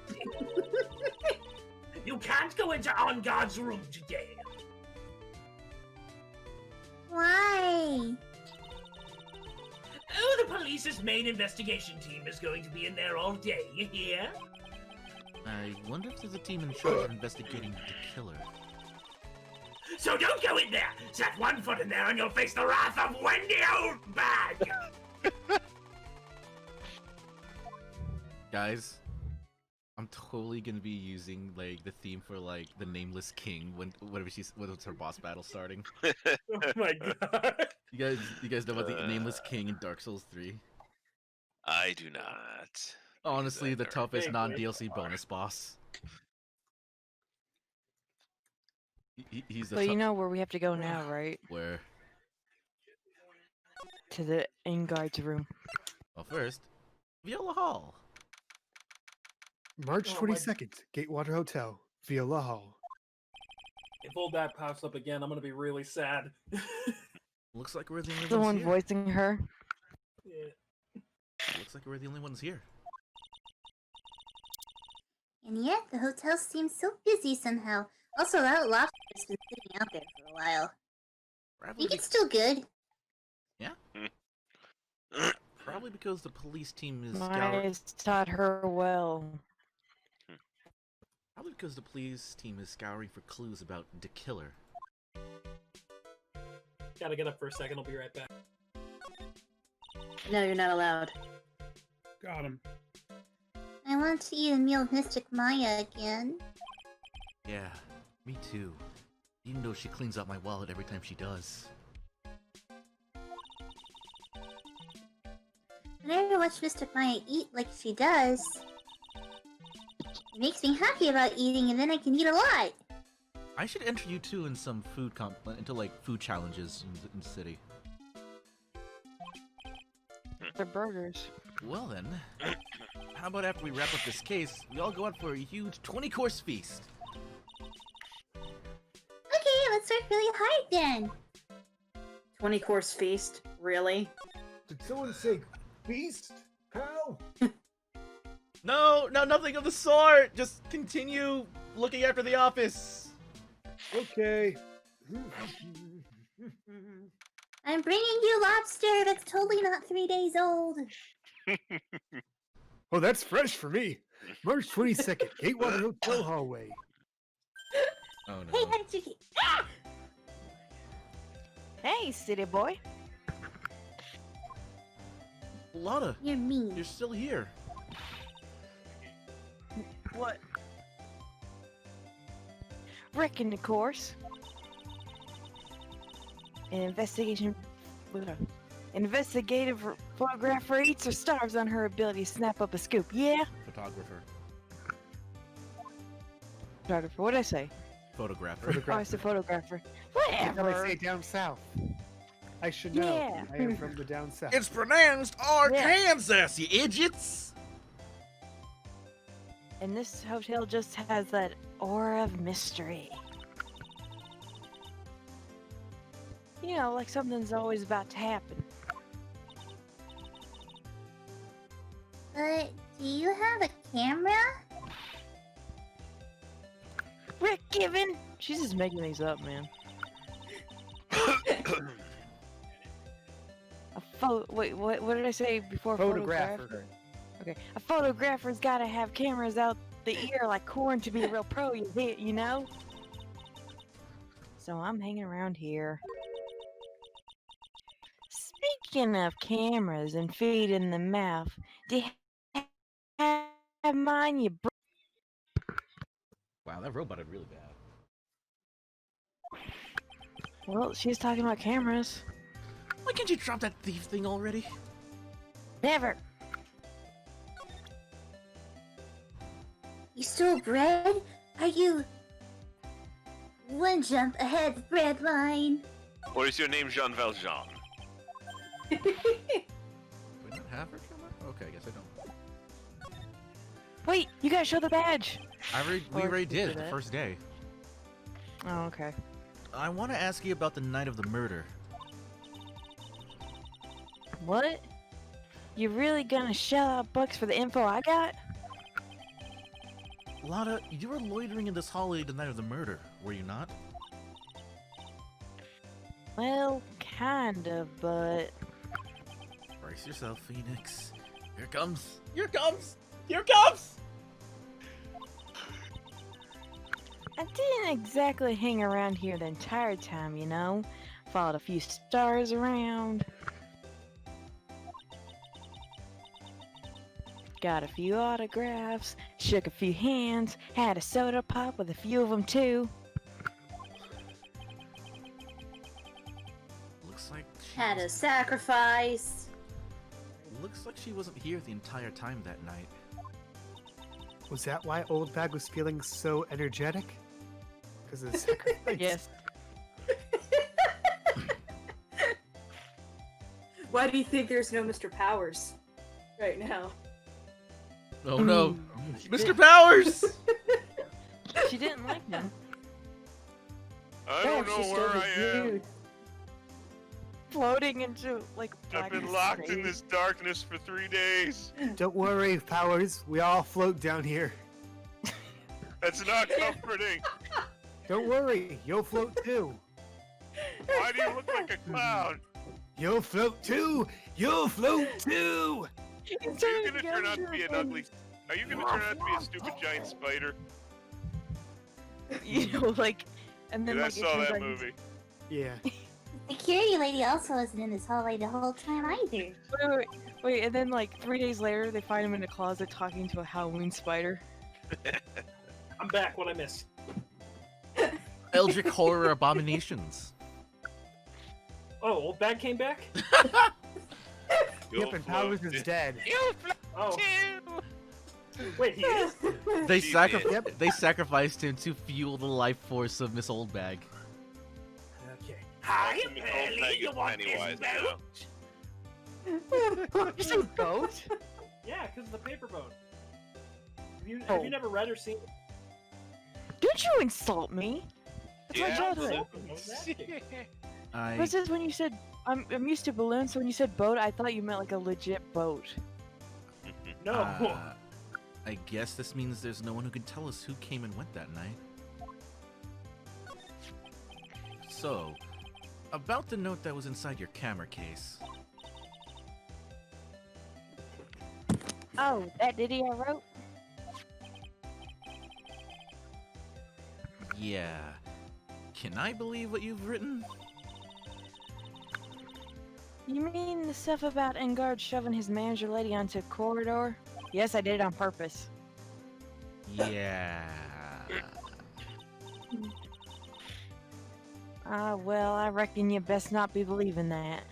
You can't go into On Guard's room today. Why? Oh, the police's main investigation team is going to be in there all day, you hear? I wonder if there's a team in charge of investigating the killer. So don't go in there! Set one foot in there and you'll face the wrath of Wendy Oldbag! Guys, I'm totally gonna be using like the theme for like the Nameless King when whenever when's her boss battle starting. Oh my god. You guys know about the Nameless King in Dark Souls 3? I do not. Honestly, the toughest Big non-DLC bonus boss. He's the So you know where we have to go now, right? where? To the in-guard's room. Well, first, Viola Hall. March Oh my- 22nd, Gatewater Hotel, Viola Hall. If old dad pops up again, I'm gonna be really sad. Looks like we're the only Someone ones here. voicing her. Yeah. Looks like we're the only ones here. And yet, the hotel seems so busy somehow. Also, that lobster has been sitting out there for a while. I Probably, think it's still good. probably because the police team is Maya's taught her well. Probably because the police team is scouring for clues about the killer. Gotta get up for a second, I'll be right back. No, you're not allowed. Got him. I want to eat a meal with Mystic Maya again. Yeah, me too. Even though she cleans out my wallet every time she does. Whenever I watch Mystic Maya eat like she does, it makes me happy about eating, and then I can eat a lot. I should enter you two in some food into like food challenges in the city. They're burgers. Well then, how about after we wrap up this case, we all go out for a huge 20-course feast? Okay, let's work really hard then. 20-course feast? Really? Did someone say beast? How? No, nothing of the sort! Just continue looking after the office! Okay. I'm bringing you lobster that's totally not 3 days old. Oh, that's fresh for me. March 22nd, Gatewater Hotel hallway. Oh Hey, no. how did you get... Ah! Hey, city boy. Lotta, You're mean. you're still here. What? Reckon, of course. An investigative photographer eats or starves on her ability to snap up a scoop. Yeah? Photographer. Photographer, what'd I say? Photographer. Oh, I said photographer. That's how I Whatever. say down south. I should know. Yeah. I am from the down south. It's pronounced Arkansas, you idiots! And this hotel just has that aura of mystery. You know, like something's always about to happen. But do you have a camera? Rick Given! She's just making these up, man. Wait, what did I say before? Photographer. Okay, a photographer's gotta have cameras out the ear like corn to be a real pro, you know? so I'm hanging around here. Speaking of cameras and feet in the mouth, do you have mine, you Wow, that robot is really bad. Well, she's talking about cameras. Why can't you drop that thief thing already? Never. You stole bread? Are you one jump ahead of Breadline? Or is your name Jean Valjean? Do we not have her camera? Okay, I guess I don't. Wait, you gotta show the badge. We Or already did did the it. first day. Oh, okay. I want to ask you about the night of the murder. What? You really gonna shell out bucks for the info I got? Lotta, you were loitering in this hallway the night of the murder, were you not? Well, kind of, but Brace yourself, Phoenix. Here comes! Here comes! Here comes! I didn't exactly hang around here the entire time, you know? Followed a few stars around. Got a few autographs, shook a few hands, had a soda pop with a few of them too. Looks like Had a sacrifice. Looks like she wasn't here the entire time that night. Was that why Old Bag was feeling so energetic? Because of the sacrifice? Yes. Why do you think there's no Mr. Powers right now? Oh no! She Mr. did- Powers! She didn't like them. I don't Oh, she's know still where the I am. dude. Floating into like I've been blackness locked in space. this darkness for 3 days. Don't worry, Powers. We all float down here. That's not comforting. Don't worry, you'll float too. Why do you look like a clown? You'll float too. You'll float too. Are you gonna turn out to be an ugly? Are you gonna turn out to be a stupid giant spider? You know, like, and then Dude, I like it saw turns that out movie. Yeah. Security lady also wasn't in this hallway the whole time either. Wait, and then like 3 days later, they find him in a closet talking to a Halloween spider. I'm back. What I missed? Eldritch horror abominations. Oh, old bag came back. You'll Yep, and Powers float. is dead. Oh, wait, he is. They She they sacrificed him to fuel the life force of Miss Oldbag. Okay. Hi, Ultimate old Pearly. bag You is want this Pennywise boat? You say boat? Yeah, because of the paper boat. Have Oh. you never read or seen? Don't you insult me? It's my Yeah, childhood. I was asking. What's this when you said I'm used to balloons? So when you said boat, I thought you meant like a legit boat. No. I guess this means there's no one who can tell us who came and went that night. So, about the note that was inside your camera case. Oh, that ditty I wrote? Yeah. Can I believe what you've written? You mean the stuff about Engard shoving his manager lady onto a corridor? Yes, I did it on purpose. Yeah. Ah, well, I reckon you best not be believing that.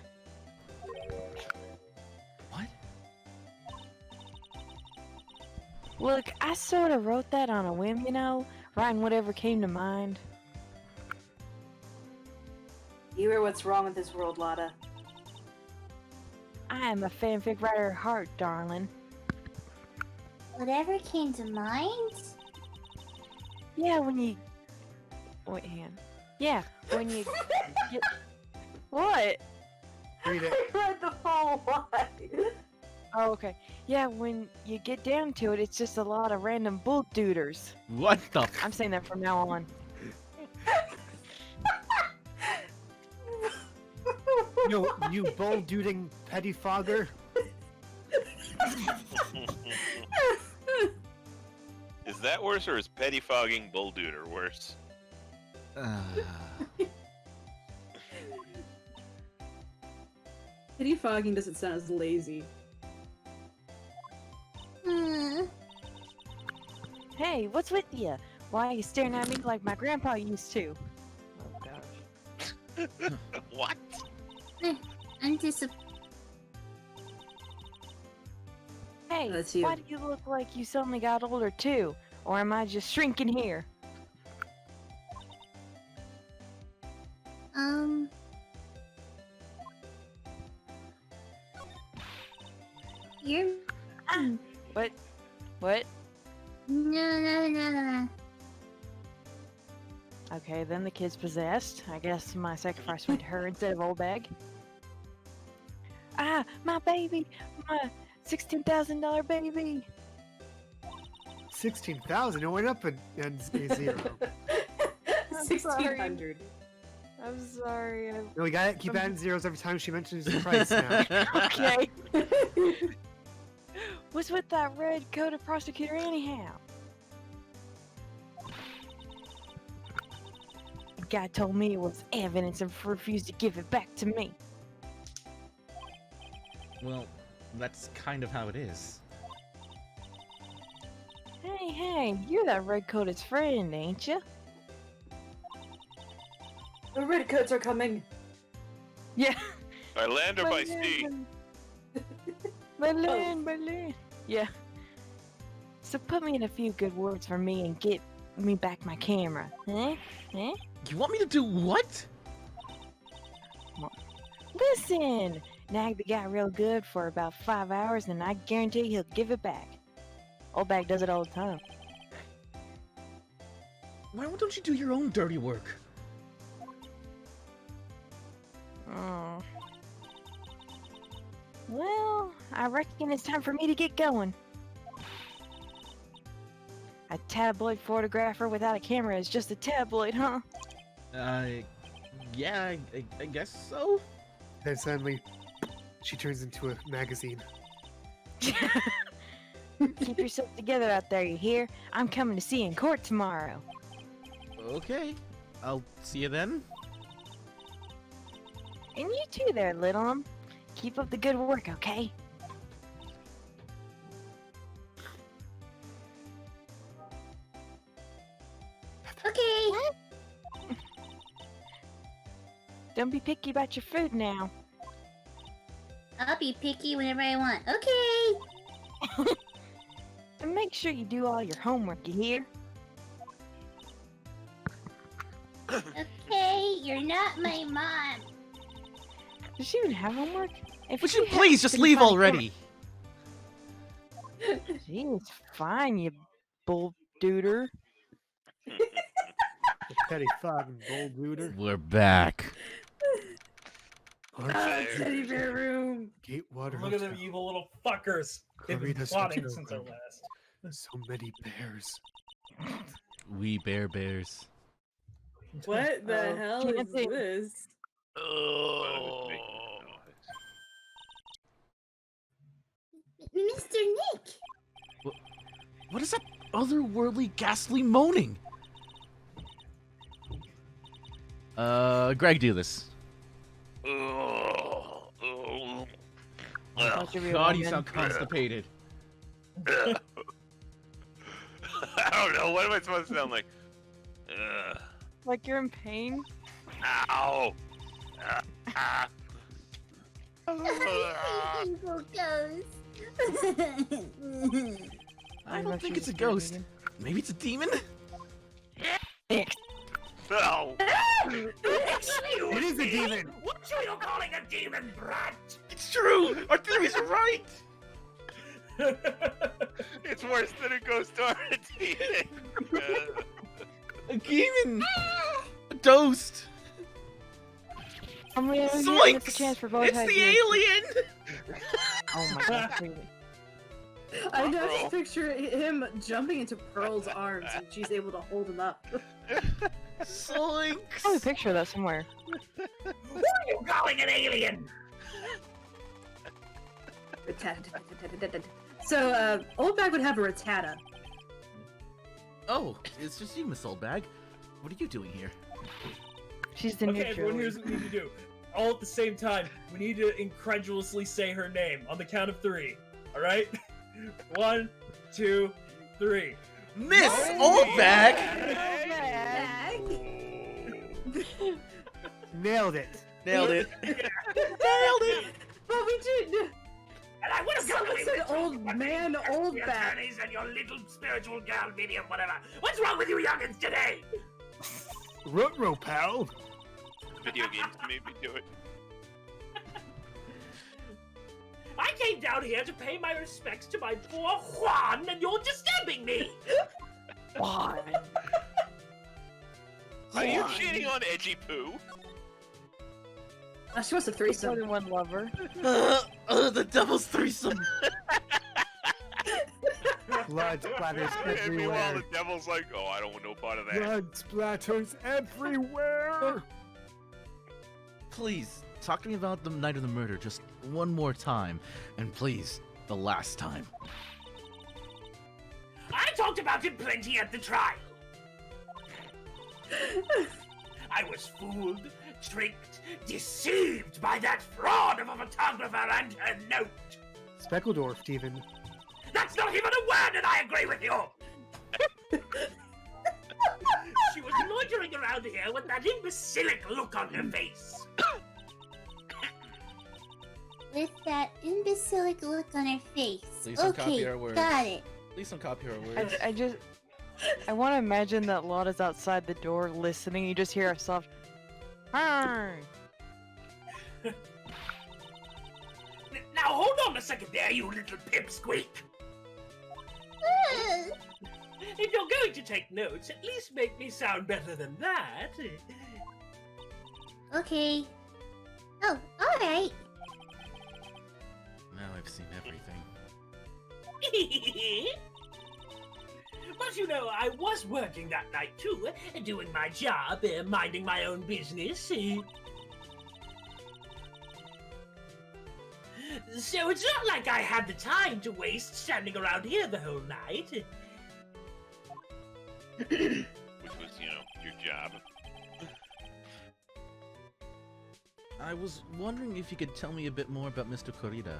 What? Look, I sort of wrote that on a whim, you know, writing whatever came to mind. You hear what's wrong with this world, Lotta. I am a fanfic writer at heart, darling. Whatever came to mind? Yeah, when you... Wait, hang on. Yeah, when you get... What? Read it. I read the whole line. Oh, okay. Yeah, when you get down to it, it's just a lot of random bull dooders. What the? I'm saying that from now on. You bull-duding pettifogger. Is that worse, or is pettifogging bullduder worse? Pity fogging doesn't sound as lazy. Hey, what's with you? Why are you staring at me like my grandpa used to? Oh gosh. What? I'm disappointed. Hey, That's you. why do you look like you suddenly got older too? Or am I just shrinking here? You're. What? What? No. Okay, then the kid's possessed. I guess my sacrifice went to her instead of old bag. Ah, my baby! My $16,000 baby! 16,000. It went up a zero. I'm sorry. 1600. I'm sorry. No, we gotta keep adding zeros every time she mentions the price now. Okay. What's with that red-coated prosecutor anyhow? The guy told me it was evidence and refused to give it back to me. Well, that's kind of how it is. Hey, you're that red-coated's friend, ain't you? The redcoats are coming. Yeah. By land or by sea? By land. Yeah. So put me in a few good words for me and get me back my camera. Eh? You want me to do what? Listen! Nag the guy real good for about 5 hours and I guarantee he'll give it back. Old bag does it all the time. Why don't you do your own dirty work? Oh. Well, I reckon it's time for me to get going. A tabloid photographer without a camera is just a tabloid, huh? Yeah, I guess so. Then suddenly, she turns into a magazine. Keep yourself together out there, you hear? I'm coming to see you in court tomorrow. Okay, I'll see you then. And you too there, little 'un. Keep up the good work, okay? Okay. Don't be picky about your food now. I'll be picky whenever I want. Okay. And make sure you do all your homework, you hear? Okay, you're not my mom. Does she even have homework? If Would you have, please just then leave find a already? camera. Jeez, fine, you bull duder. The petty fucking bull duder. We're back. Teddy bear room. Gatewater. Look at them evil little fuckers. They've been Clarita plotting Santiago. since our last. So many bears. We bears. What the hell can't is think. this? Oh. Mr. Nick. What is that otherworldly, ghastly moaning? Greg, do this. Oh. Thought you were a God, you woman. sound constipated. I don't know. What am I supposed to sound like? Like you're in pain? Ow. Evil ghost. I don't think it's a ghost. Maybe it's a demon? No. It is a demon! What are you calling a demon, brat? It's true! Our theories are right! It's worse than a ghost or a demon. A demon! A ghost! I'm gonna give this a Zoinks! chance for both It's sides the here. alien! Oh my god, really? I just picture him jumping into Pearl's arms and she's able to hold him up. I have a Zoinks! picture of that somewhere. Who are you calling an alien? So, Old Bag would have a Rattata. Oh, it's just you, Miss Oldbag. What are you doing here? She's the Okay, new everyone, Joey. here's what we need to do. All at the same time, we need to incredulously say her name on the count of 3. All right? 1, 2, 3. Miss Oldbag! Nailed it. Nailed it. Nailed it! But we did. And I would have gone Someone away said with old you, but man, you old your bag. attorneys and your little spiritual girl medium, whatever. What's wrong with you youngins today? Ruh-roh, pal. Video games made me do it. I came down here to pay my respects to my poor Juan, and you're disturbing me! Why? Are you cheating on Edgy Poo? She wants a More threesome. than one lover. The devil's threesome. Blood splatters And meanwhile, everywhere. the devil's like, oh, I don't want no part of that. Blood splatters everywhere. Please, talk to me about the night of the murder just one more time. And please, the last time. I talked about it plenty at the trial. I was fooled, tricked, deceived by that fraud of a photographer and her note. Speckledorf, even. That's not even a word, and I agree with you. She was loitering around here with that imbecilic look on her face. With that imbecilic look on her face. Please don't Okay, copy our words. got it. Please don't copy our words. I want to imagine that Lotta's outside the door listening. You just hear a soft, "Hi." Now hold on a second there, you little pipsqueak. If you're going to take notes, at least make me sound better than that. Okay. Oh, alright. Now I've seen everything. But you know, I was working that night too, doing my job, minding my own business. So it's not like I had the time to waste standing around here the whole night. Which was, your job. I was wondering if you could tell me a bit more about Mr. Corrida.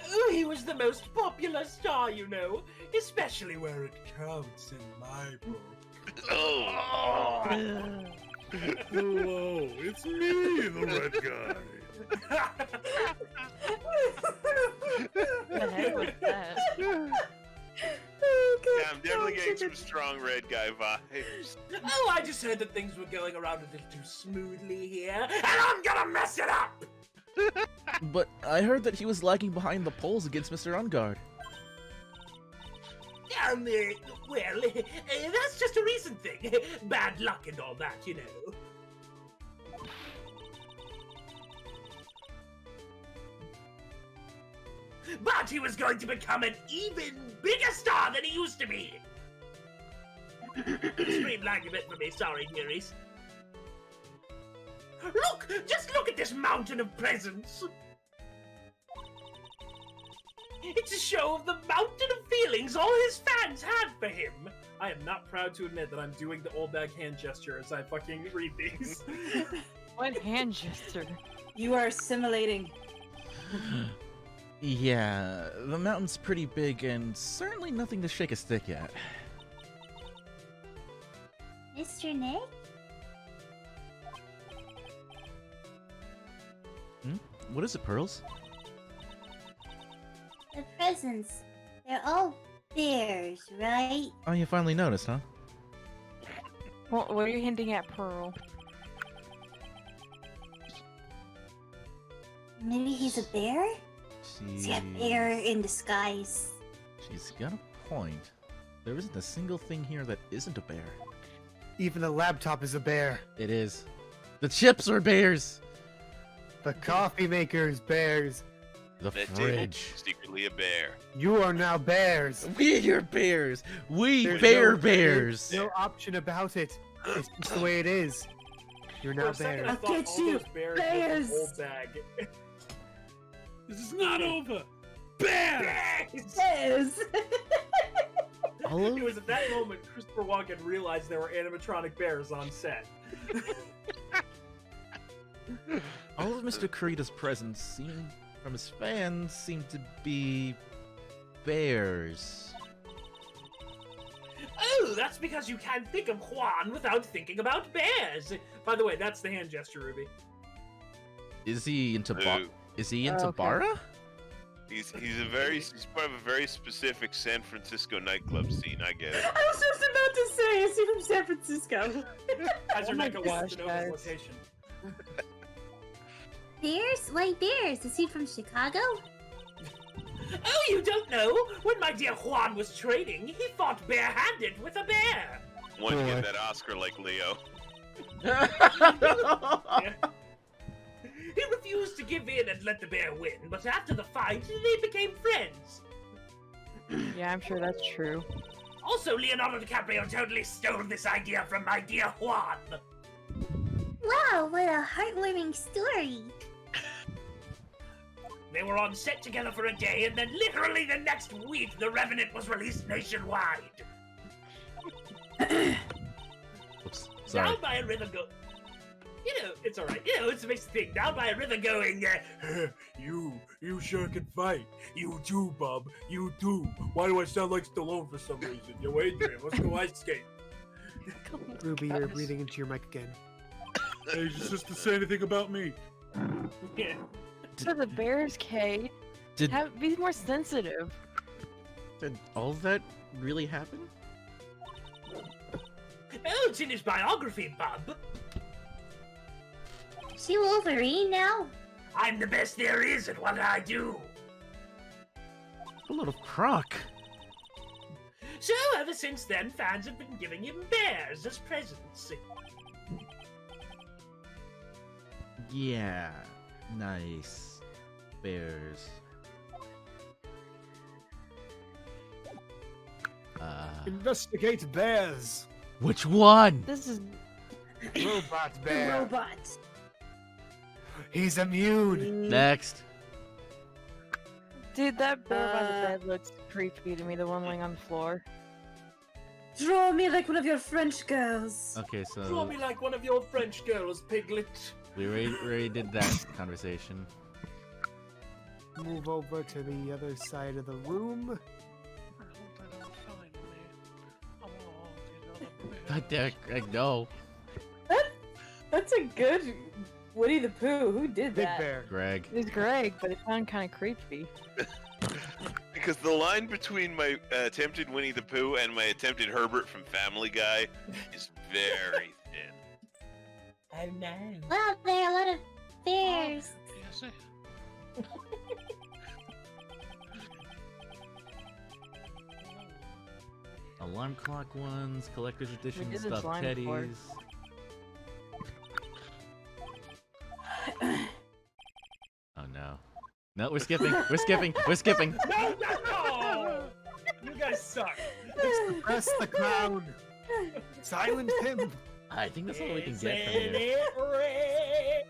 Oh, he was the most popular star, you know, especially where it counts in my book. Oh. Hello, it's me, the red guy. What the heck was that? Yeah, I'm definitely getting some strong red guy vibes. Oh, I just heard that things were going around a little too smoothly here, and I'm gonna mess it up! But I heard that he was lagging behind the polls against Mr. Ungard. Well, that's just a recent thing. Bad luck and all that, you know. But he was going to become an even bigger star than he used to be. Streamlined a bit for me, sorry, dearies. Look! Just look at this mountain of presents! It's a show of the mountain of feelings all his fans had for him! I am not proud to admit that I'm doing the old bag hand gesture as I fucking read these. What hand gesture? You are assimilating. Yeah, the mountain's pretty big and certainly nothing to shake a stick at. Mr. Nick? What is it, Pearls? The presents. They're all bears, right? Oh, you finally noticed, huh? What are you hinting at, Pearl? Maybe he's a bear? Is he a bear in disguise? She's got a point. There isn't a single thing here that isn't a bear. Even the laptop is a bear. It is. The chips are bears! The coffee maker is bears. The That table, fridge. secretly a bear. You are now bears. We're bears! We There's bear no- bears! No option about it. It's just the way it is. You're For now a second, I bears. thought I'll get all you, those bears bears! were the old bag. This is not over. Bear! Bears! Yes! All It of, was at that moment Christopher Walken realized there were animatronic bears on set. all of Mr. Kurita's presents from his fans seem to be bears. Oh, that's because you can't think of Juan without thinking about bears. By the way, that's the hand gesture, Ruby. Is he into Ooh. Is he into Okay. Bara? He's part of a very specific San Francisco nightclub scene. I get it. I was just about to say, is he from San Francisco? As your my Neko gosh, wants to know his guys. location. Bears? Why bears? Is he from Chicago? Oh, you don't know? When my dear Juan was training, he fought barehanded with a bear. Want to Boy. get that Oscar like Leo. He refused to give in and let the bear win, but after the fight, they became friends. Yeah, I'm sure that's true. Also, Leonardo DiCaprio totally stole this idea from my dear Juan. Wow, what a heartwarming story. They were on set together for a day, and then literally the next week, The Revenant was released nationwide. Oops, sorry. Down by a river go. You know, it's alright. You know, it's a basic thing. Down by a river going, you sure can fight. You too, bub. You too. Why do I sound like Stallone for some reason? Yo, Adrian, let's go ice skate. Ruby, you're breathing into your mic again. Hey, just to say anything about me. Yeah. So the bears, Kay, Did be more sensitive. did all that really happen? Oh, it's in his biography, bub. Is she Wolverine now? I'm the best there is at what I do. A lot of crock. So, ever since then, fans have been giving him bears as presents. Yeah, nice. Bears. Investigate bears. Which one? This is Robot The bear. robot. He's immune. Next. dude. That bear by the Uh, bed looks creepy to me. The one laying on the floor. Draw me like one of your French girls. Okay, Draw so me like one of your French girls, Piglet. we already did that conversation. Move over to the other side of the room. God damn it, Greg, no. That's a good Woody the Pooh. Who did Big that? bear. Greg. It was Greg, but it sounded kind of creepy. Because the line between my attempted Winnie the Pooh and my attempted Herbert from Family Guy is very thin. Oh no. Wow, there are a lot of bears. Alarm clock ones, collector's edition did this stuffed line teddies. before. Oh no. No, we're skipping. We're skipping. We're skipping. No, no, no! You guys suck. Press the clown. Silence him. I think that's all we can Isn't get from here. it rare?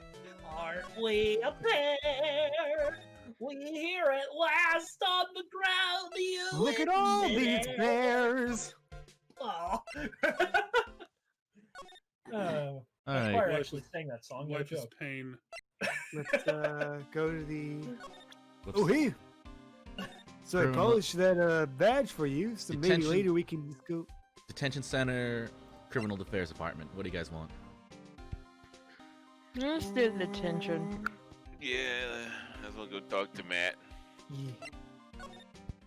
Aren't we a pair? We're here at last on the ground. You Look at all and these me. bears. Oh. Oh. Alright. Choir actually sang that song. No Life is joke. pain. Let's go to the. Whoops. Oh, hey. So I Criminal- polished that badge for you. So maybe Detention. later we can just go. Detention center, criminal affairs department. What do you guys want? Let's do the detention. Yeah, as well go talk to Matt. Yeah.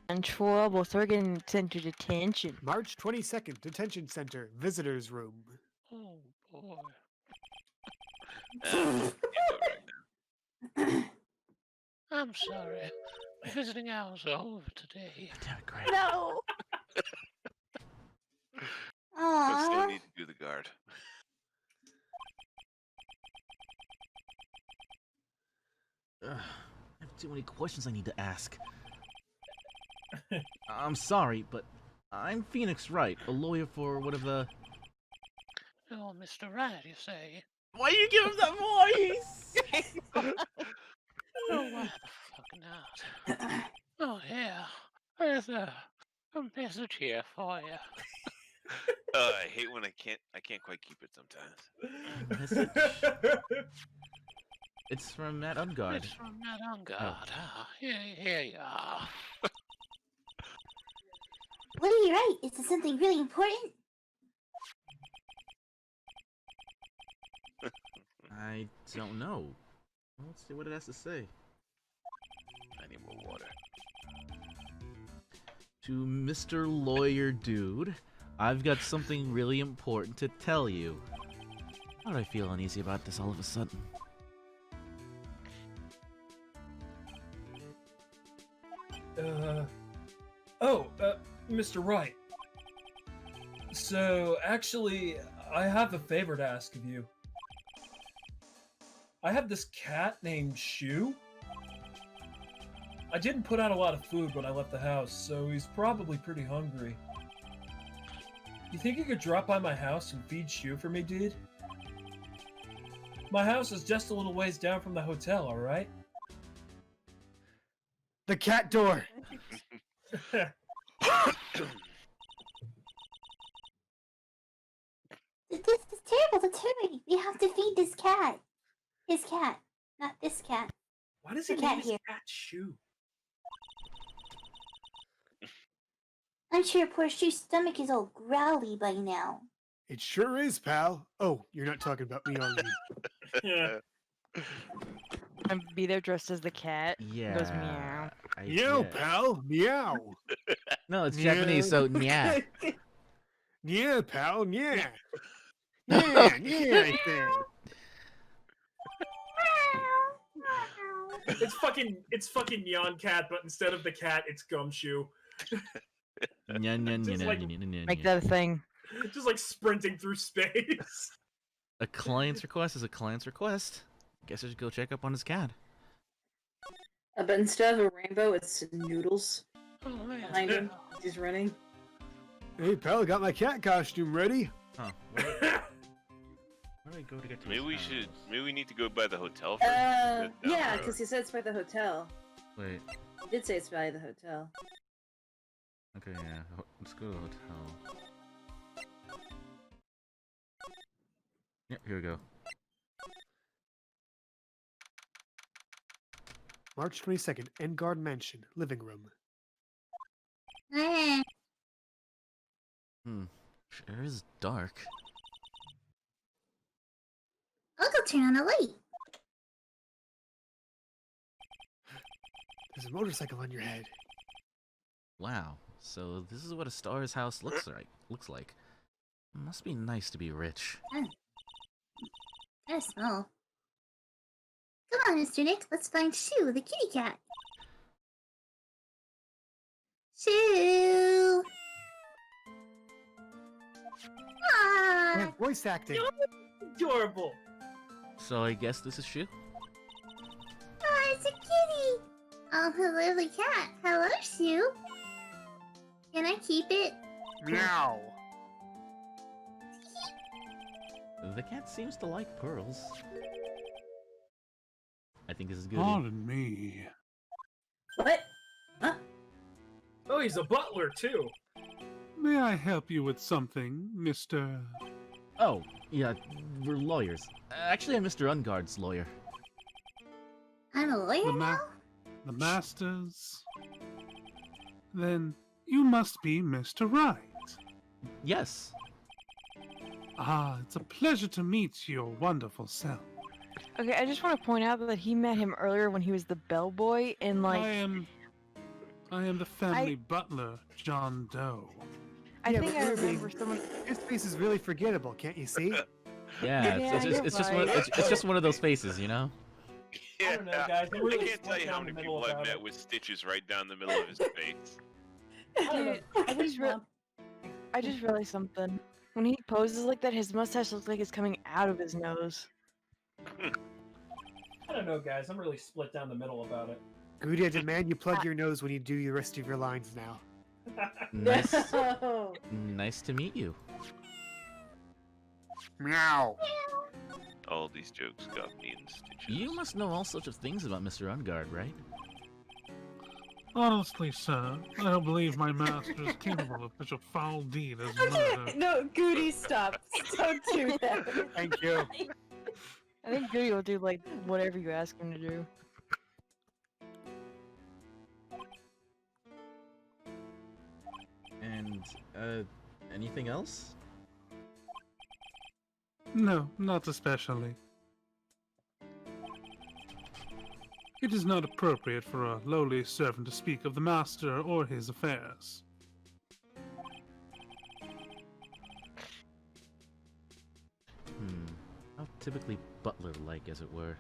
In trouble, so we're getting sent to detention. March 22nd, detention center, visitors room. Oh boy. Can't go right now. I'm sorry. Visiting hours are over today. Damn it, Greg. No! I still Aww. need to do the guard. Ugh, I have too many questions I need to ask. I'm sorry, but I'm Phoenix Wright, a lawyer for one of the. Oh, Mr. Wright, you say? Why do you give him that voice? Oh, why the fuck not? Oh, yeah. Where's A message here for you. I hate when I can't quite keep it sometimes. Message? It's from Matt Ungard. It's from Matt Ungard. Here you are. What do you write? Is it something really important? I don't know. Let's see what it has to say. I need more water. To Mr. Lawyer Dude, I've got something really important to tell you. How do I feel uneasy about this all of a sudden? Mr. Wright. So, actually, I have a favor to ask of you. I have this cat named Shu. I didn't put out a lot of food when I left the house, so he's probably pretty hungry. You think you could drop by my house and feed Shu for me, dude? My house is just a little ways down from the hotel, alright? The cat door. This is terrible. That's hurry. We have to feed this cat. His cat, not this cat. Why does he The name cat his here. cat Shoe? I'm sure poor Shu's stomach is all growly by now. It sure is, pal. Oh, you're not talking about me, are you? Yeah. And be there dressed as the cat. Yeah. Goes meow. Yo, yeah. pal. Meow. No, it's Yeah. Japanese, so nya. Yeah, pal. Yeah. Yeah, yeah, I said. It's fucking Neon Cat, but instead of the cat, it's Gumshoe. Nya, nya, nya, Just nya, like- nya, nya, nya, Make nya. that a thing. Just like sprinting through space. A client's request is a client's request. Guess I should go check up on his cat. But instead of a rainbow, it's noodles Oh, man. behind him. as He's running. Hey, pal, got my cat costume ready. Huh. Where do I go to get to Maybe his house? maybe we need to go by the hotel first. Yeah, down the road. because he said it's by the hotel. Wait. He did say it's by the hotel. Okay, yeah. Let's go to the hotel. Yep, here we go. March 22nd, Engard Mansion, living room. Eh, Sure is dark. I'll go turn on a light. There's a motorcycle on your head. Wow. So this is what a star's house looks like. Must be nice to be rich. Kinda small. Come on, Mr. Nick. Let's find Shu, the kitty cat. Shu! Ah! Yeah, voice acting. Adorable. So I guess this is Shu? Oh, it's a kitty! Oh, her lovely cat. Hello, Shu. Can I keep it? Meow. The cat seems to like pearls. I think this is good. Pardon me. What? Huh? Oh, he's a butler too. May I help you with something, Mr. Oh, yeah, we're lawyers. Actually, I'm Mr. Ungard's lawyer. I'm a lawyer The now? the Masters? Then you must be Mr. Wright. Yes. Ah, it's a pleasure to meet your wonderful self. Okay, I just want to point out that he met him earlier when he was the bellboy, and like I am the family butler, John Doe. I Yeah, think but I Ruby, remember someone. His face is really forgettable, can't you see? Yeah, it's just one of those faces, you know? I don't know, guys. I'm really I can't tell split you how down many the middle people I've about met it. with stitches right down the middle of his face. I don't know. Dude, I just realized something. When he poses like that, his mustache looks like it's coming out of his nose. I don't know, guys. I'm really split down the middle about it. Goody, I demand you plug your nose when you do the rest of your lines now. Nice, No. nice to meet you. Meow. All these jokes got me in stitches. You must know all sorts of things about Mr. Ungard, right? Honestly, sir, I don't believe my master is capable of such a foul deed as murder. No, Goody, stop. Don't do that. Thank you. I think Goody will do like whatever you ask him to do. And, anything else? No, not especially. It is not appropriate for a lowly servant to speak of the master or his affairs. How typically butler-like, as it were.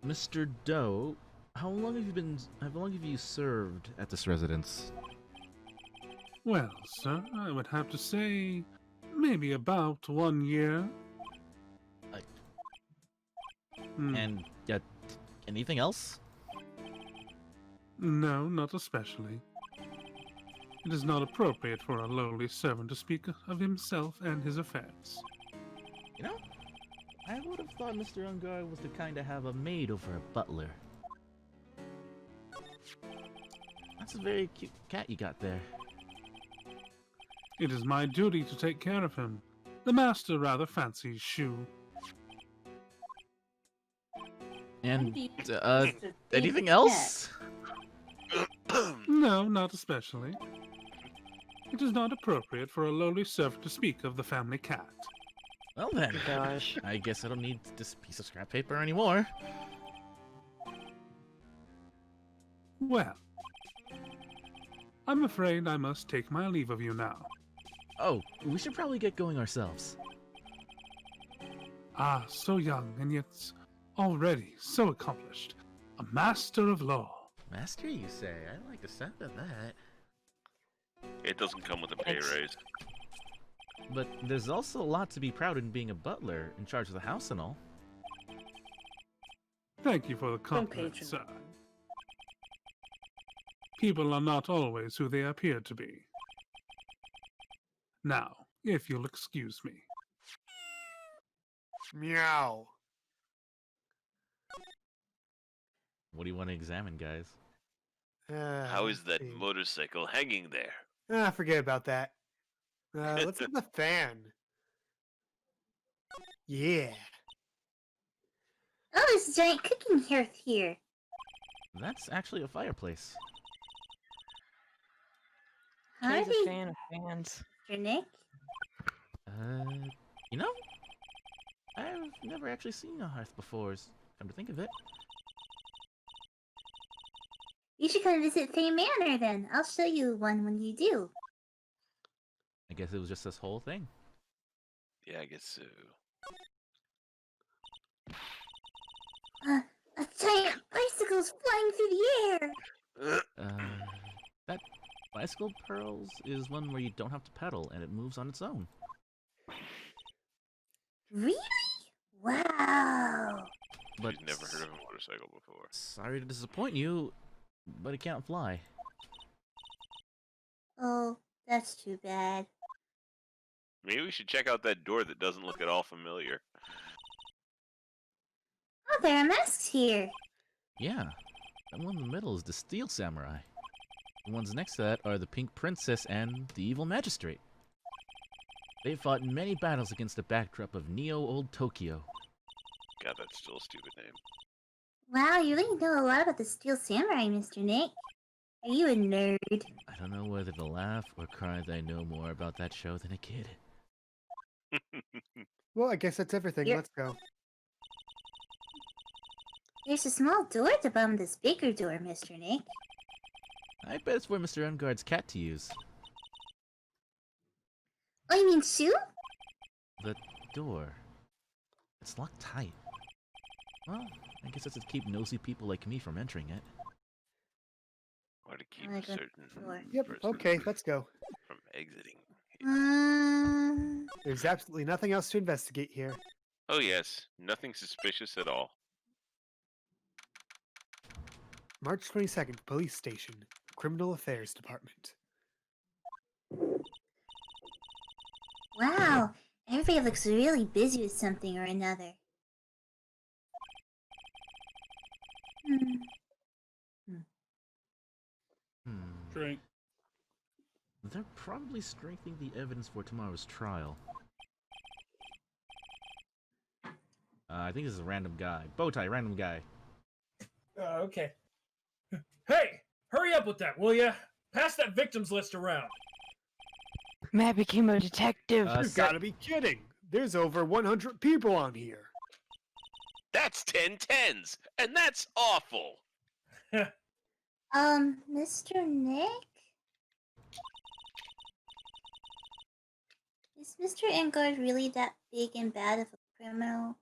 Mr. Doe, how long have you served at this residence? Well, sir, I would have to say maybe about 1 year. And, anything else? No, not especially. It is not appropriate for a lowly servant to speak of himself and his affairs. You know, I would have thought Mr. Ungar was the kind to have a maid over a butler. That's a very cute cat you got there. It is my duty to take care of him. The master rather fancies Shu. And, anything else? No, not especially. It is not appropriate for a lowly servant to speak of the family cat. Well then, Gosh. I guess I don't need this piece of scrap paper anymore. Well, I'm afraid I must take my leave of you now. Oh, we should probably get going ourselves. Ah, so young and yet already so accomplished. A master of law. Master, you say? I like the sound of that. It doesn't come with a pay Thanks. raise. But there's also a lot to be proud in being a butler, in charge of the house and all. Thank you for the compliment, patronize. sir. People are not always who they appear to be. Now, if you'll excuse me. Meow. What do you want to examine, guys? How is let's that see. motorcycle hanging there? Ah, forget about that. Let's get the fan. Yeah. Oh, there's a giant cooking hearth here. That's actually a fireplace. How are Kay's a they, fan of fans. Mr. Nick? You know, I've never actually seen a hearth before, come to think of it. You should come visit Fame Manor then. I'll show you one when you do. I guess it was just this whole thing. Yeah, I guess so. A giant bicycle's flying through the air. That bicycle pearls is one where you don't have to pedal and it moves on its own. Really? Wow. But She's never heard of a motorcycle before. sorry to disappoint you, but it can't fly. Oh, that's too bad. Maybe we should check out that door that doesn't look at all familiar. Oh, there are masks here. Yeah, that one in the middle is the Steel Samurai. The ones next to that are the Pink Princess and the Evil Magistrate. They fought in many battles against the backdrop of Neo Old Tokyo. God, that's still a stupid name. Wow, you really know a lot about the Steel Samurai, Mr. Nick. Are you a nerd? I don't know whether to laugh or cry that I know more about that show than a kid. Well, I guess that's everything. Yep. Let's go. There's a small door to bum this bigger door, Mr. Nick. I bet it's for Mr. Unguard's cat to use. Oh, you mean Sue? The door. It's locked tight. Well, I guess that's to keep nosy people like me from entering it. Or to keep like a certain door. Yep. person Okay, let's go. from exiting. There's absolutely nothing else to investigate here. Oh yes, nothing suspicious at all. March 22nd, Police Station, Criminal Affairs Department. Wow, everything JFA looks really busy with something or another. Drink. They're probably strengthening the evidence for tomorrow's trial. I think this is a random guy. Bowtie, random guy. Okay. Hey, hurry up with that, will ya? Pass that victims list around. Matt became a detective. You gotta be kidding! There's over 100 people on here. That's 10 tens, and that's awful. Mr. Nick? Is Mr. Engard really that big and bad of a criminal?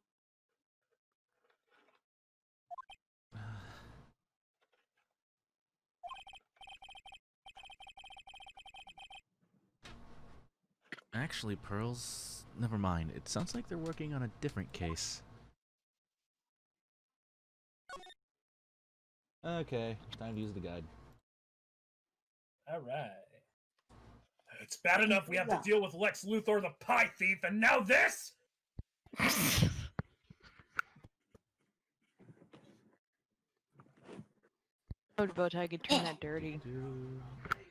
Actually, Pearls, never mind. It sounds like they're working on a different case. Okay, time to use the guide. Alright. It's bad enough we have to deal with Lex Luthor the pie thief, and now this? Oh, Bowtie could turn that dirty. Oh,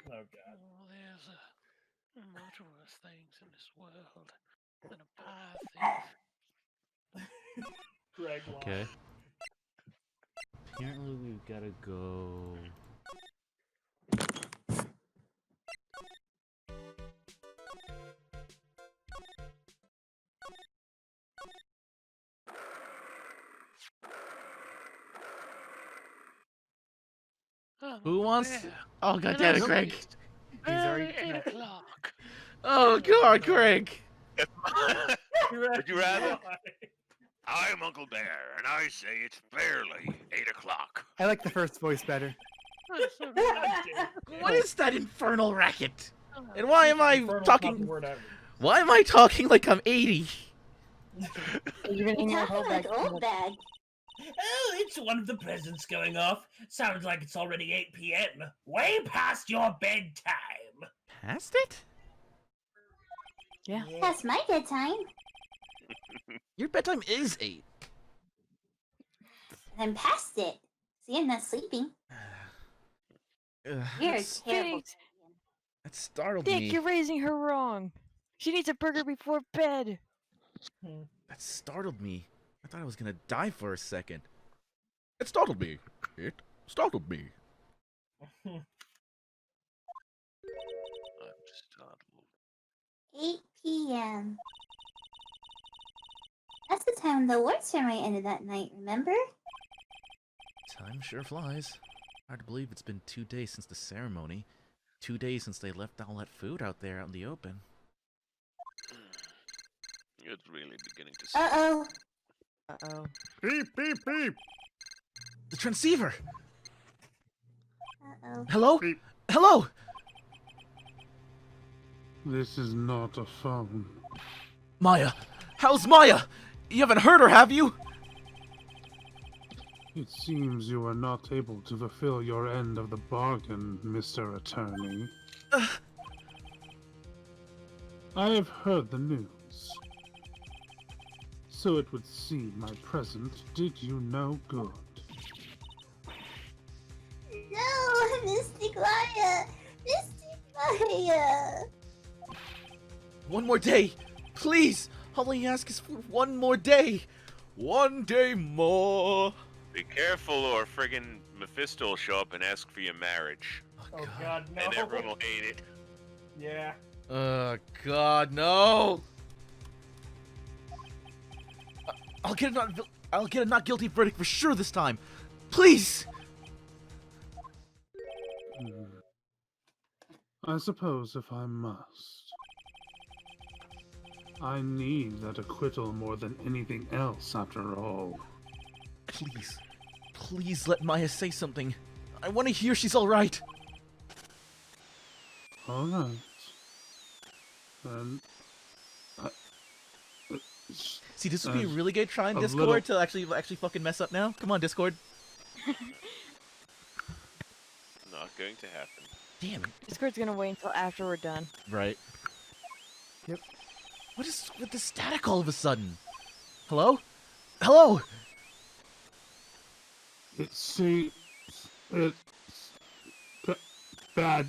God. Oh, there's much worse things in this world than a pie thief. Greg Long. Okay. Apparently we've gotta go... Who wants... Oh, god damn it, Greg! Very 8 o'clock. Oh god, Greg! Would you rather? I'm Uncle Bear, and I say it's barely 8 o'clock. I like the first voice better. What is that infernal racket? And why am I Infernal talking... fucking word ever. Why am I talking like I'm 80? You're gonna You're talking like old bag. Oh, it's one of the presents going off. Sounds like it's already 8 p.m. Way past your bedtime. Past it? Yeah. That's my bedtime. Your bedtime is 8. I'm past it. See, I'm not sleeping. You're a That's- terrible. That startled Dick, me. you're raising her wrong. She needs a burger before bed. That startled me. I thought I was gonna die for a second. It startled me. It startled me. I'm startled. 8 p.m. That's the time the award ceremony ended that night, remember? Time sure flies. Hard to believe it's been 2 days since the ceremony. 2 days since they left all that food out there out in the open. It's really beginning to... Uh-oh. Uh-oh. Beep, beep, beep! The transceiver! Uh-oh. Hello? Beep. Hello? This is not a phone. Maya! How's Maya? You haven't heard her, have you? It seems you are not able to fulfill your end of the bargain, Mr. Attorney. I have heard the news. So it would seem my present did you no good. No, Mystic Maya! Mystic Maya! One more day! Please! All I ask is for one more day! One day more! Be careful or friggin' Mephisto will show up and ask for your marriage. Oh, God, no. And everyone will hate it. Yeah. God, no! I'll get a not guilty verdict for sure this time. Please! I suppose if I must. I need that acquittal more than anything else, after all. Please. Please let Maya say something. I want to hear she's alright. Alright. Then... See, this would be a really good try in a Discord little- to actually fucking mess up now. Come on, Discord. Not going to happen. Damn it. Discord's gonna wait until after we're done. Right. Yep. What is with the static all of a sudden? Hello? Hello? It seems it's bad.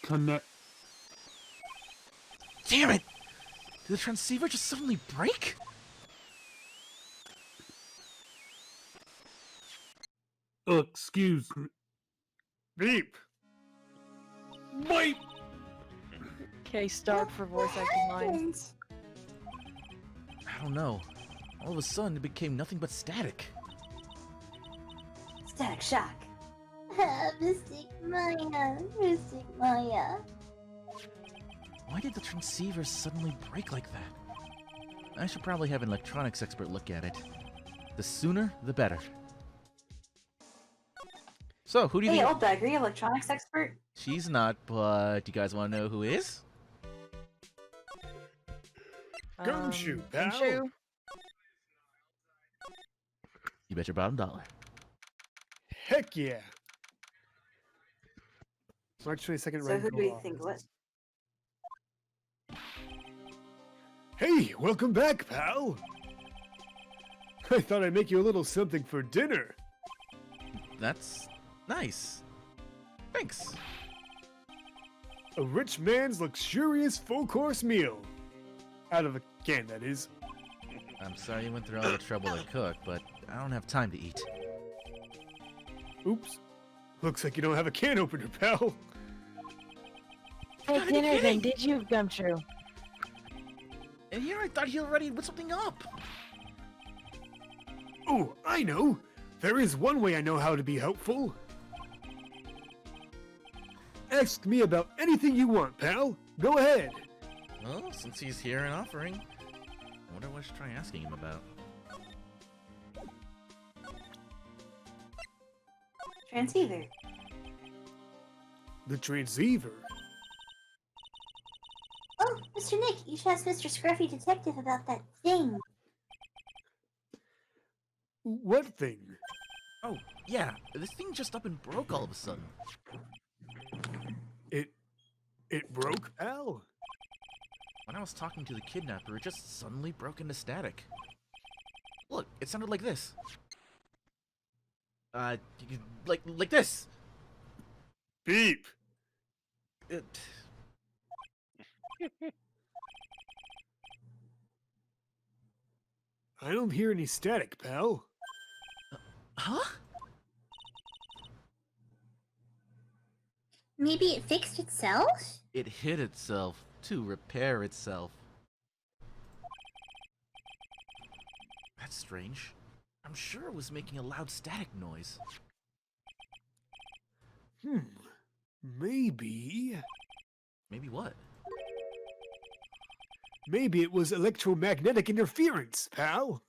Connect. Damn it! Did the transceiver just suddenly break? Excuse me. Beep. Wait! Okay, start for voice acting lines. I don't know. All of a sudden, it became nothing but static. Static shock. Mystic Maya. Mystic Maya. Why did the transceiver suddenly break like that? I should probably have an electronics expert look at it. The sooner, the better. So, who do you Hey, think? old bag, are you electronics expert? She's not, but do you guys want to know who is? Gumshoe, pal. Gumshoe? You bet your bottom dollar. Heck yeah. March 22nd, So Red who do you Gold think Office. what? Hey, welcome back, pal. I thought I'd make you a little something for dinner. That's nice. Thanks. A rich man's luxurious full-course meal. Out of a can, that is. I'm sorry you went through all the trouble to cook, but I don't have time to eat. Oops. Looks like you don't have a can opener, pal. Hey, dinner then, did you, Gumshoe? And here I thought he already put something up. Oh, I know. There is one way I know how to be helpful. Ask me about anything you want, pal. Go ahead. Well, since he's here and offering, I wonder what I should try asking him about. Transceiver. The transceiver. Oh, Mr. Nick, you should ask Mr. Scruffy Detective about that thing. What thing? Oh, yeah, this thing just up and broke all of a sudden. It broke, pal? When I was talking to the kidnapper, it just suddenly broke into static. Look, it sounded like this. Like this. Beep. It... I don't hear any static, pal. Huh? Maybe it fixed itself? It hit itself to repair itself. That's strange. I'm sure it was making a loud static noise. Maybe... Maybe what? Maybe it was electromagnetic interference, pal.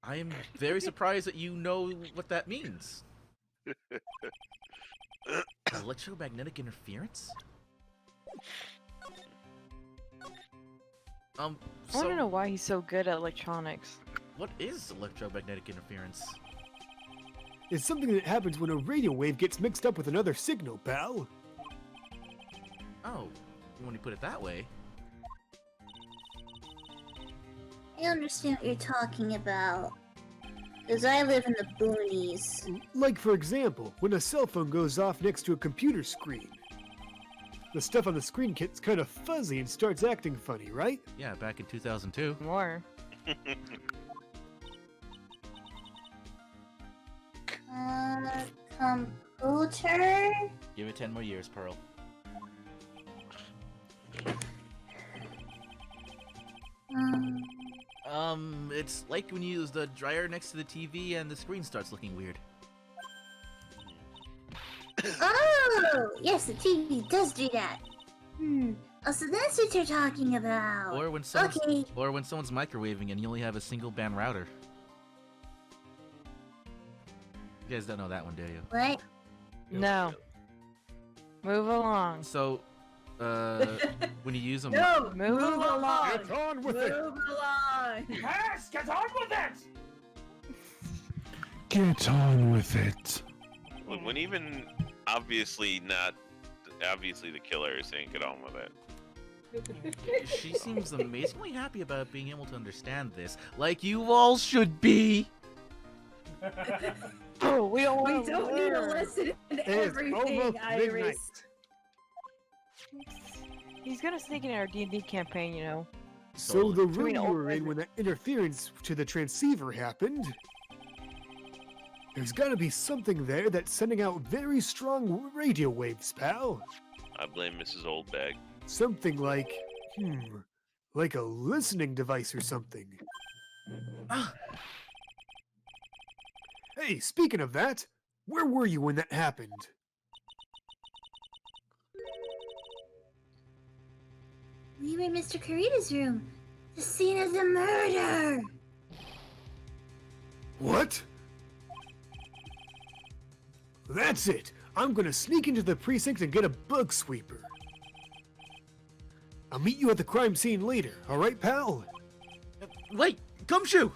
I am very surprised that you know what that means. Electromagnetic interference? I want to know why he's so good at electronics. What is electromagnetic interference? It's something that happens when a radio wave gets mixed up with another signal, pal. Oh, when you put it that way. I understand what you're talking about. Because I live in the boonies. Like, for example, when a cell phone goes off next to a computer screen. The stuff on the screen gets kind of fuzzy and starts acting funny, right? Yeah, back in 2002. More. Computer? Give it 10 more years, Pearl. It's like when you use the dryer next to the TV and the screen starts looking weird. Oh! Yes, the TV does do that. Oh, so that's what you're talking about. Or when someone's, Okay. or when someone's microwaving and you only have a single band router. You guys don't know that one, do you? What? No. Move along. So, when you use them, No! Move along. Get on with it! Move along! Yes, get on with it! Get on with it. When even obviously not obviously the killer is saying get on with it. She seems amazingly happy about being able to understand this, like you all should be. Oh, we don't We want to don't need a lesson in It's everything, almost midnight. Iris. He's gonna sneak in our D&D campaign, you know. So the Between room you old were in men- when that interference to the transceiver happened. There's gotta be something there that's sending out very strong radio waves, pal. I blame Mrs. Oldbag. Something like, like a listening device or something. Hey, speaking of that, where were you when that happened? We were in Mr. Karita's room. The scene of the murder. What? That's it. I'm gonna sneak into the precinct and get a bug sweeper. I'll meet you at the crime scene later, alright, pal? Wait, Gumshoe!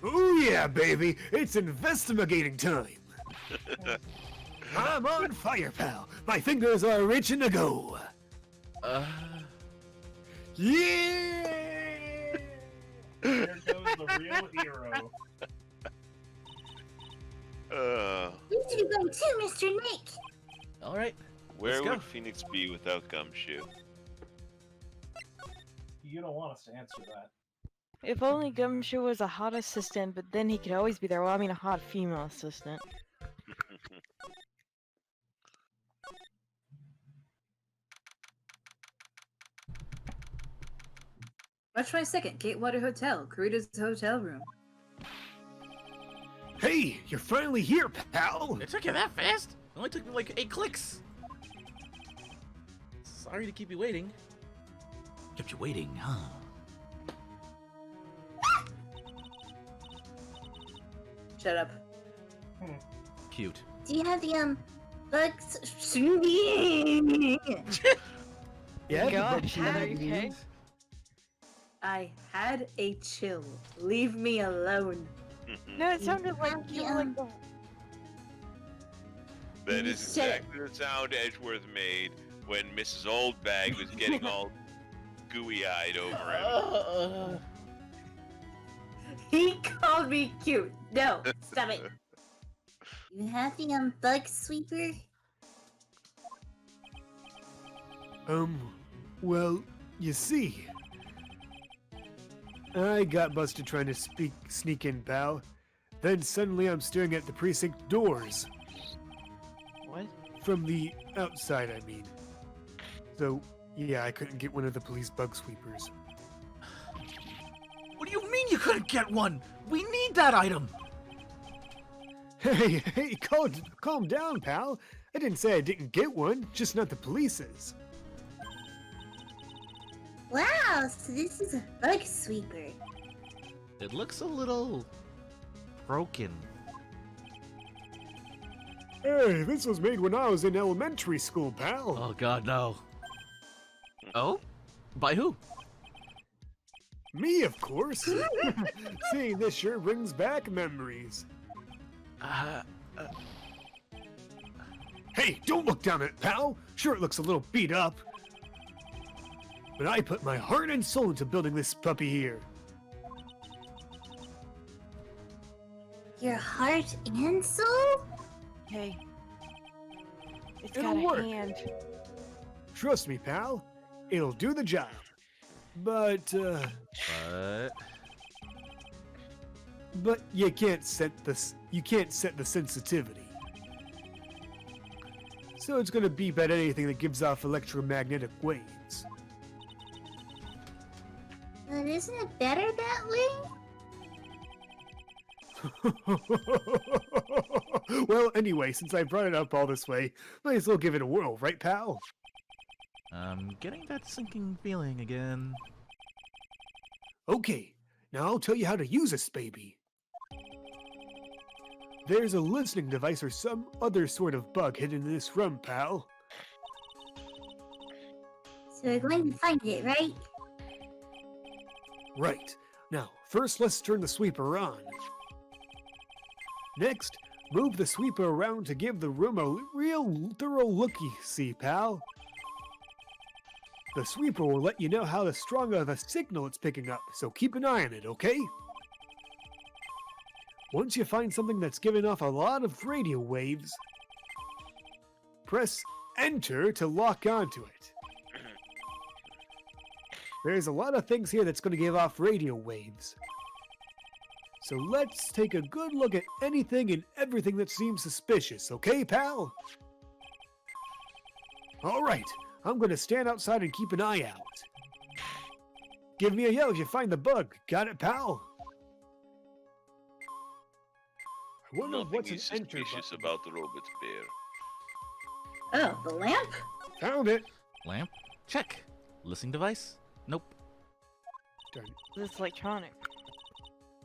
Oh yeah, baby, it's investigating time. I'm on fire, pal. My fingers are itching to go. Yeah! There goes the real hero. We need to go too, Mr. Nick. Alright. Where Let's go. would Phoenix be without Gumshoe? You don't want us to answer that. If only Gumshoe was a hot assistant, but then he could always be there. Well, I mean, a hot female assistant. March 22nd, Gatewater Hotel, Karita's hotel room. Hey, you're finally here, pal. It took you that fast? It only took me like 8 clicks. Sorry to keep you waiting. Kept you waiting, huh? Shut up. Cute. Do you have the bugs? Yeah, Gosh, Heather, you okay? I had a chill. Leave me alone. No, it sounded like you were like the... That is exactly the sound Edgeworth made when Mrs. Oldbag was getting all gooey-eyed over him. He called me cute. No, stop it. You have the bug sweeper? Well, you see, I got busted trying to sneak in, pal. Then suddenly I'm staring at the precinct doors. What? From the outside, I mean. So, yeah, I couldn't get one of the police bug sweepers. What do you mean you couldn't get one? We need that item! Hey, calm down, pal. I didn't say I didn't get one, just not the police's. Wow, so this is a bug sweeper. It looks a little... broken. Hey, this was made when I was in elementary school, pal. Oh god, no. Oh? By who? Me, of course. Seeing this sure brings back memories. Hey, don't look down at it, pal. Sure, it looks a little beat up. But I put my heart and soul into building this puppy here. Your heart and soul? Hey. It's It'll got a work. hand. Trust me, pal. It'll do the job. But you can't set the sensitivity. So it's gonna beep at anything that gives off electromagnetic waves. But isn't it better that way? Well, anyway, since I brought it up all this way, might as well give it a whirl, right, pal? I'm getting that sinking feeling again. Okay, now I'll tell you how to use this baby. There's a listening device or some other sort of bug hidden in this room, pal. So we're going to find it, right? Right. Now, first let's turn the sweeper on. Next, Move the sweeper around to give the room a real thorough looky-see, pal. The sweeper will let you know how strong of a signal it's picking up, so keep an eye on it, okay? Once you find something that's giving off a lot of radio waves, press Enter to lock onto it. There's a lot of things here that's going to give off radio waves. So let's take a good look at anything and everything that seems suspicious, okay, pal? Alright, I'm going to stand outside and keep an eye out. Give me a yell if you find the bug. Got it, pal? I wonder Nothing what's is an enter suspicious button. about the robot bear. Oh, the lamp? Found it. Lamp? Check. Listening device? Nope. Darn it. This is electronic.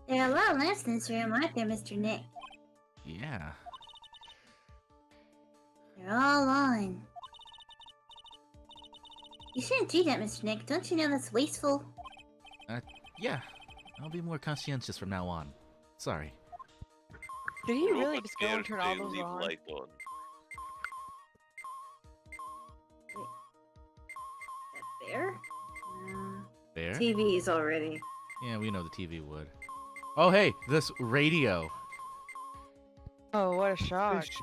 There are a lot of lamps in this room, aren't there, Mr. Nick? Yeah. They're all on. You shouldn't do that, Mr. Nick. Don't you know that's wasteful? Yeah. I'll be more conscientious from now on. Sorry. Did he really Robot just go bear and turn all can those leave on? light on. That bear? Bear? TVs already. Yeah, we know the TV would. Oh, hey, this radio. Oh, what a shock. Suspicious.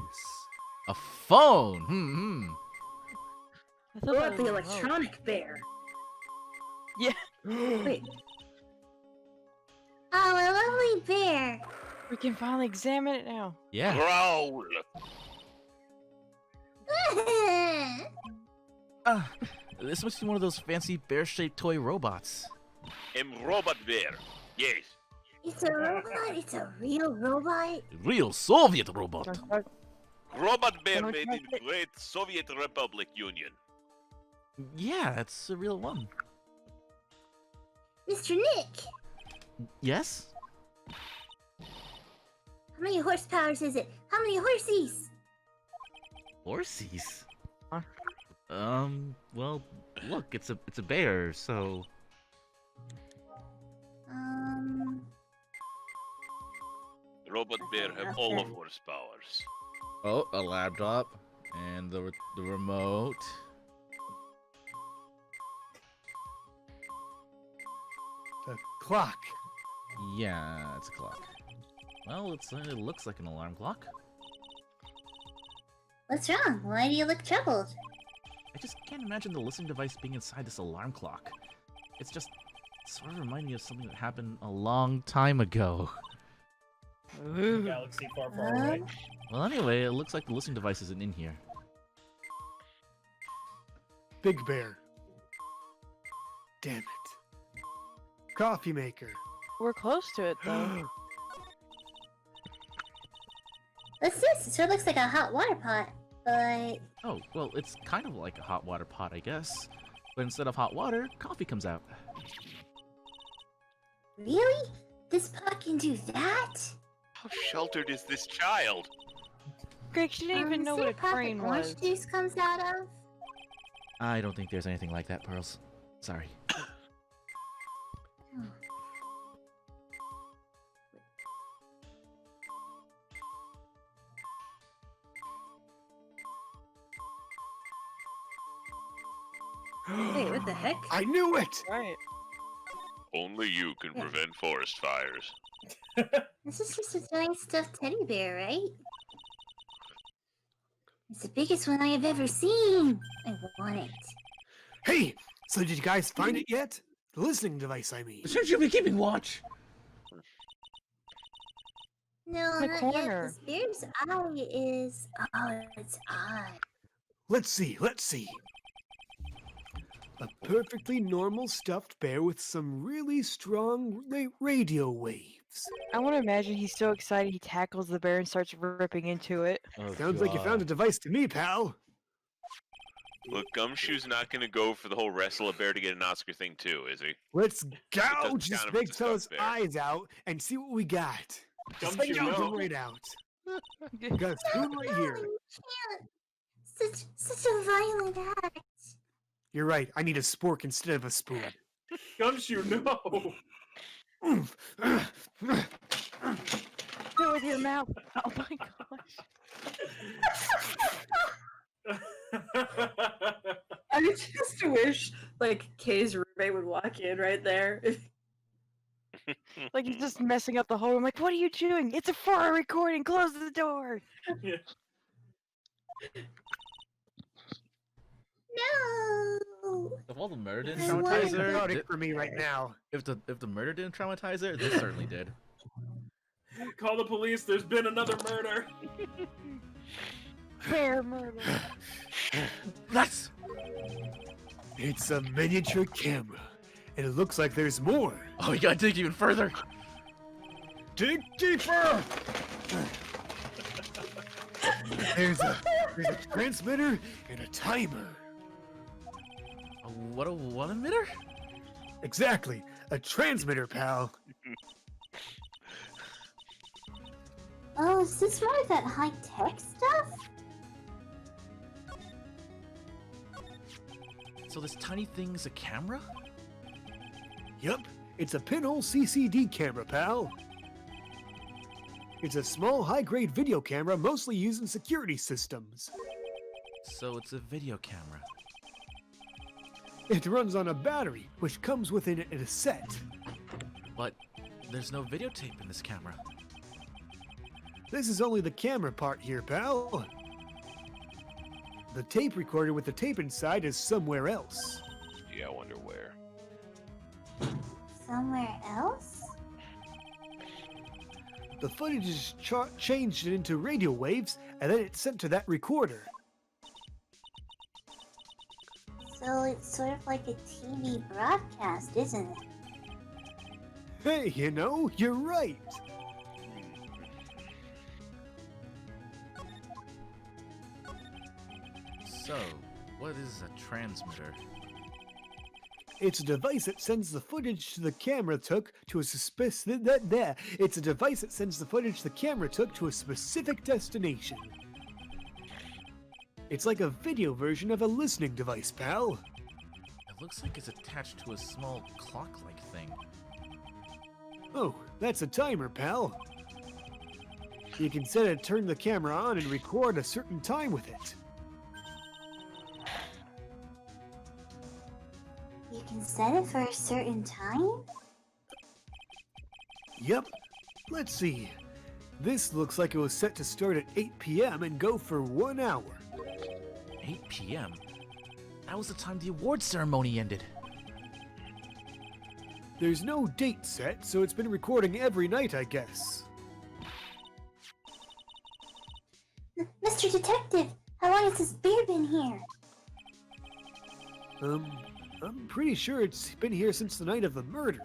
A phone. I thought What that about the was a remote. electronic bear? Yeah. Wait, Oh, a lovely bear. We can finally examine it now. Yeah. Growl! This must be one of those fancy bear-shaped toy robots. Robot bear. Yes. It's a robot? It's a real robot? Real Soviet robot. Robot bear Can I made touch in it? Great Soviet Republic Union. Yeah, that's a real one. Mr. Nick! Yes? How many horsepowers is it? How many horsies? Horsies? Huh? Well, look, it's a bear, so... Robot bear have all of horsepowers. Oh, a laptop. And the remote. The clock. Yeah, it's a clock. Well, it looks like an alarm clock. What's wrong? Why do you look troubled? I just can't imagine the listening device being inside this alarm clock. It's just sort of reminding me of something that happened a long time ago. Galaxy far, far away. Well, anyway, it looks like the listening device isn't in here. Big bear. Damn it. Coffee maker. We're close to it, though. What's this? It sure looks like a hot water pot, but... Oh, well, it's kind of like a hot water pot, I guess. But instead of hot water, coffee comes out. Really? This pot can do that? How sheltered is this child? Greg, she didn't even know is what there a pot train that orange was. juice comes out of? I don't think there's anything like that, Pearls. Sorry. Wait, what the heck? I knew it! Right. Only you can prevent forest fires. This is just a giant stuffed teddy bear, right? It's the biggest one I have ever seen. I want it. Hey, so did you guys find it yet? The listening device, I mean. Shouldn't you be keeping watch? No, The not corner. yet. This bear's eye is... Oh, it's odd. Let's see. A perfectly normal stuffed bear with some really strong radio waves. I want to imagine he's so excited he tackles the bear and starts ripping into it. Oh, Sounds like you found a device to me, pal. Look, Gumshoe's not gonna go for the whole wrestle a bear to get an Oscar thing too, is he? Let's gouge doesn't this count if big it's a fella's stuffed bear. eyes out and see what we got. Just Gumshoe, gouge no. him right out. Got a spoon right No, here. you can't. Such a violent act. You're right. I need a spork instead of a spoon. Gumshoe, no. Do it with your mouth. Oh my gosh. I just wish, like, Kay's roommate would walk in right there. Like he's just messing up the whole room. Like, what are you doing? It's a for a recording. Close the door. Yeah. No. If all the murder didn't I traumatize wanted her, Chaotic for me right now. if the murder didn't traumatize her, this certainly did. Call the police. There's been another murder. Fair murder. That's It's a miniature camera, and it looks like there's more. oh, we gotta dig even further. Dig deeper! There's a transmitter and a timer. What a what emitter? Exactly, a transmitter, pal. Oh, is this more of that high-tech stuff? So this tiny thing's a camera? Yup, it's a pinhole CCD camera, pal. It's a small, high-grade video camera mostly used in security systems. So it's a video camera. It runs on a battery, which comes within a set. But there's no videotape in this camera. This is only the camera part here, pal. The tape recorder with the tape inside is somewhere else. Yeah, I wonder where. Somewhere else? The footage is changed into radio waves, and then it's sent to that recorder. So it's sort of like a TV broadcast, isn't it? Hey, you know, you're right. So, what is a transmitter? It's a device that sends the footage the camera took to a specific destination. It's like a video version of a listening device, pal. It looks like it's attached to a small clock-like thing. Oh, that's a timer, pal. You can set it to turn the camera on and record a certain time with it. You can set it for a certain time? Yep. Let's see. This looks like it was set to start at 8 p.m. and go for 1 hour. 8 p.m.? That was the time the award ceremony ended. There's no date set, so it's been recording every night, I guess. Mr. Detective, how long has this beer been here? I'm pretty sure it's been here since the night of the murder.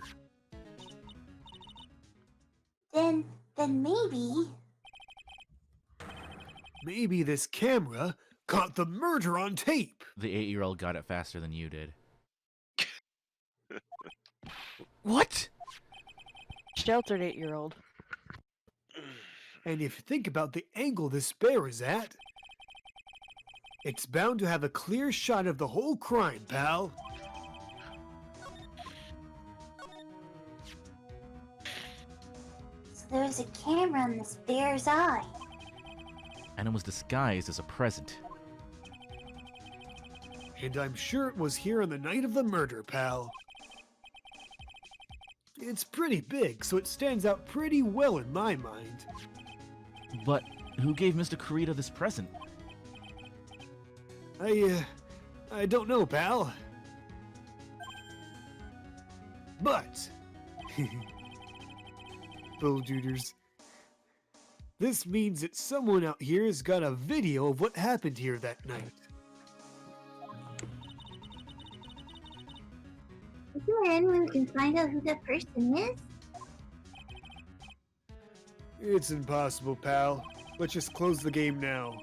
Then maybe... Maybe this camera caught the murder on tape. The 8-year-old got it faster than you did. What? Sheltered 8-year-old. And if you think about the angle this bear is at, it's bound to have a clear shot of the whole crime, pal. So there's a camera on this bear's eye. And it was disguised as a present. And I'm sure it was here on the night of the murder, pal. It's pretty big, so it stands out pretty well in my mind. But who gave Mr. Kurita this present? I don't know, pal. But... Bulldooders. This means that someone out here has got a video of what happened here that night. Is there anyone who can find out who that person is? It's impossible, pal. Let's just close the game now.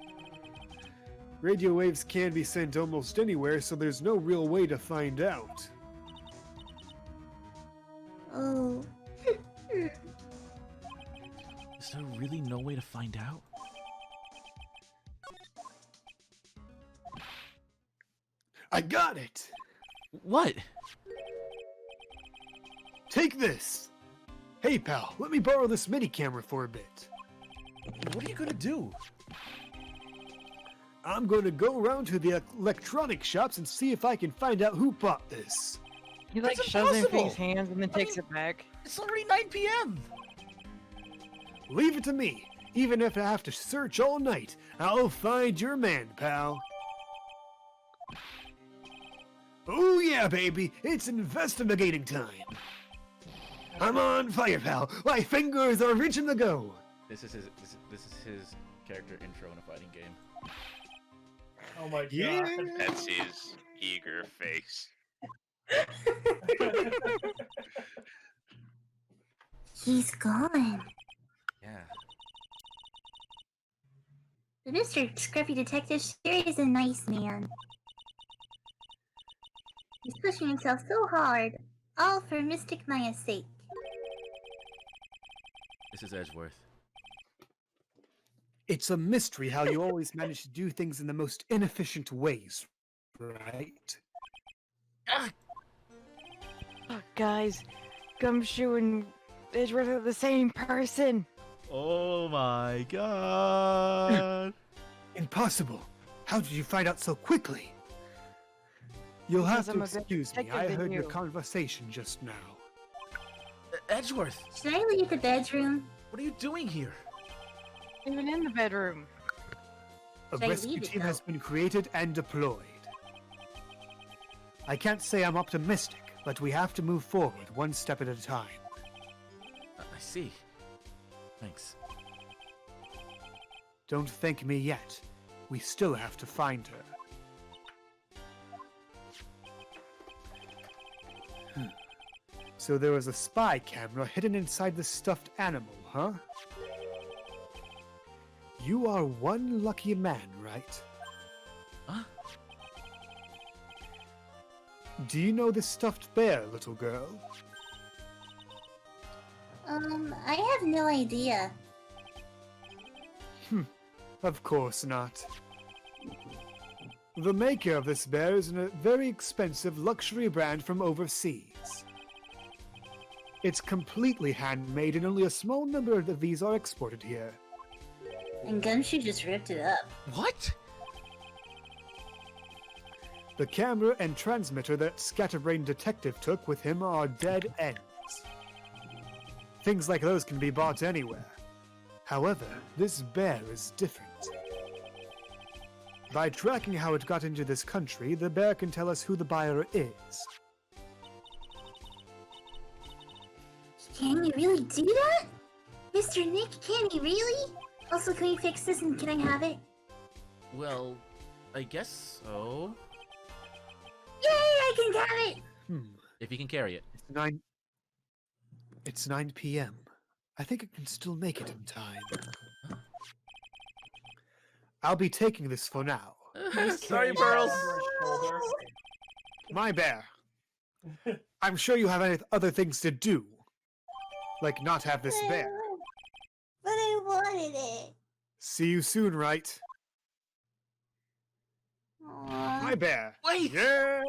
Radio waves can be sent almost anywhere, so there's no real way to find out. Oh. Is there really no way to find out? I got it! What? Take this! Hey, pal, let me borrow this mini camera for a bit. What are you gonna do? I'm going to go around to the electronic shops and see if I can find out who bought this. He like That's shoves it in impossible! his hands and then takes it back. It's already 9 p.m. Leave it to me. Even if I have to search all night, I'll find your man, pal. Oh yeah, baby, it's investigating time. I'm on fire, pal. My fingers are reaching the go. This is his character intro in a fighting game. Oh my god. Yeah. That's his eager face. He's gone. Yeah. But Mr. Scruffy Detective sure is a nice man. He's pushing himself so hard, all for Mystic Maya's sake. This is Edgeworth. It's a mystery how you always manage to do things in the most inefficient ways, right? Ah! Oh, guys, Gumshoe and Edgeworth are the same person. Oh my god. Impossible. How did you find out so quickly? You'll have Because to I'm a better excuse me. detective I than heard your you. conversation just now. Edgeworth, Should I leave the bedroom? what are you doing here? Even in the bedroom. A Should I rescue leave it, team has though? been created and deployed. I can't say I'm optimistic, but we have to move forward one step at a time. I see. Thanks. Don't thank me yet. We still have to find her. So there was a spy camera hidden inside the stuffed animal, huh? You are one lucky man, right? Huh? Do you know the stuffed bear, little girl? I have no idea. Of course not. The maker of this bear is a very expensive luxury brand from overseas. It's completely handmade and only a small number of these are exported here. And Gumshoe just ripped it up. What? The camera and transmitter that Scatterbrain Detective took with him are dead ends. Things like those can be bought anywhere. However, this bear is different. By tracking how it got into this country, the bear can tell us who the buyer is. Can you really do that? Mr. Nick, can he really? Also, can we fix this and can I have it? Well, I guess so. Yay, I can have it! If you can carry it. It's 9 p.m. I think I can still make it in time. I'll be taking this for now. Sorry, Pearls. My bear. I'm sure you have other things to do. Like not have this bear. But I wanted it. See you soon, right? Aww. My bear. Wait! Yeah!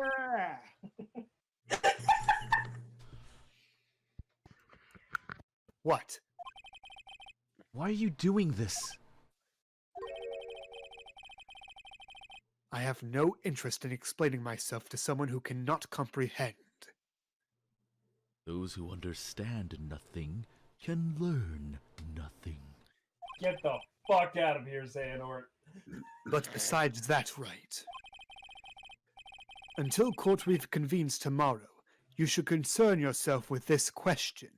What? Why are you doing this? I have no interest in explaining myself to someone who cannot comprehend. Those who understand nothing can learn nothing. Get the fuck out of here, Xehanort. But besides that, right. Until court reconvenes tomorrow, you should concern yourself with this question.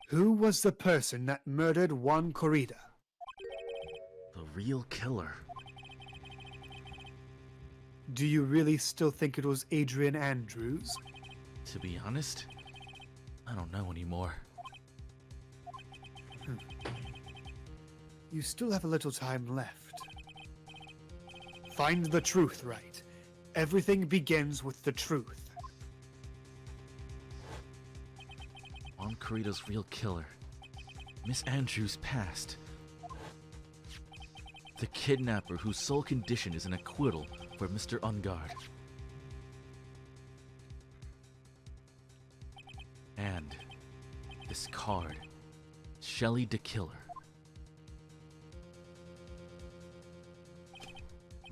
Who was the person that murdered Juan Corrida? The real killer. Do you really still think it was Adrian Andrews? To be honest, I don't know anymore. You still have a little time left. Find the truth, right? Everything begins with the truth. Juan Corrida's real killer. Miss Andrews passed. The kidnapper whose sole condition is an acquittal for Mr. Ungard. And this card Shelly the Killer.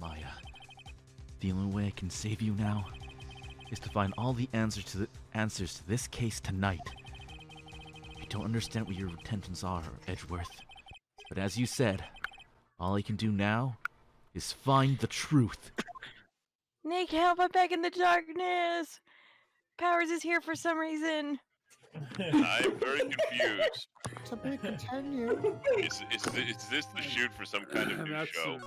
Maya, the only way I can save you now is to find all the answers to this case tonight. I don't understand what your intentions are, Edgeworth, but as you said, all I can do now is find the truth. Nick, help! I'm back in the darkness. Powers is here for some reason. I'm very confused. To be continued. Is this the shoot for some kind of new That's show?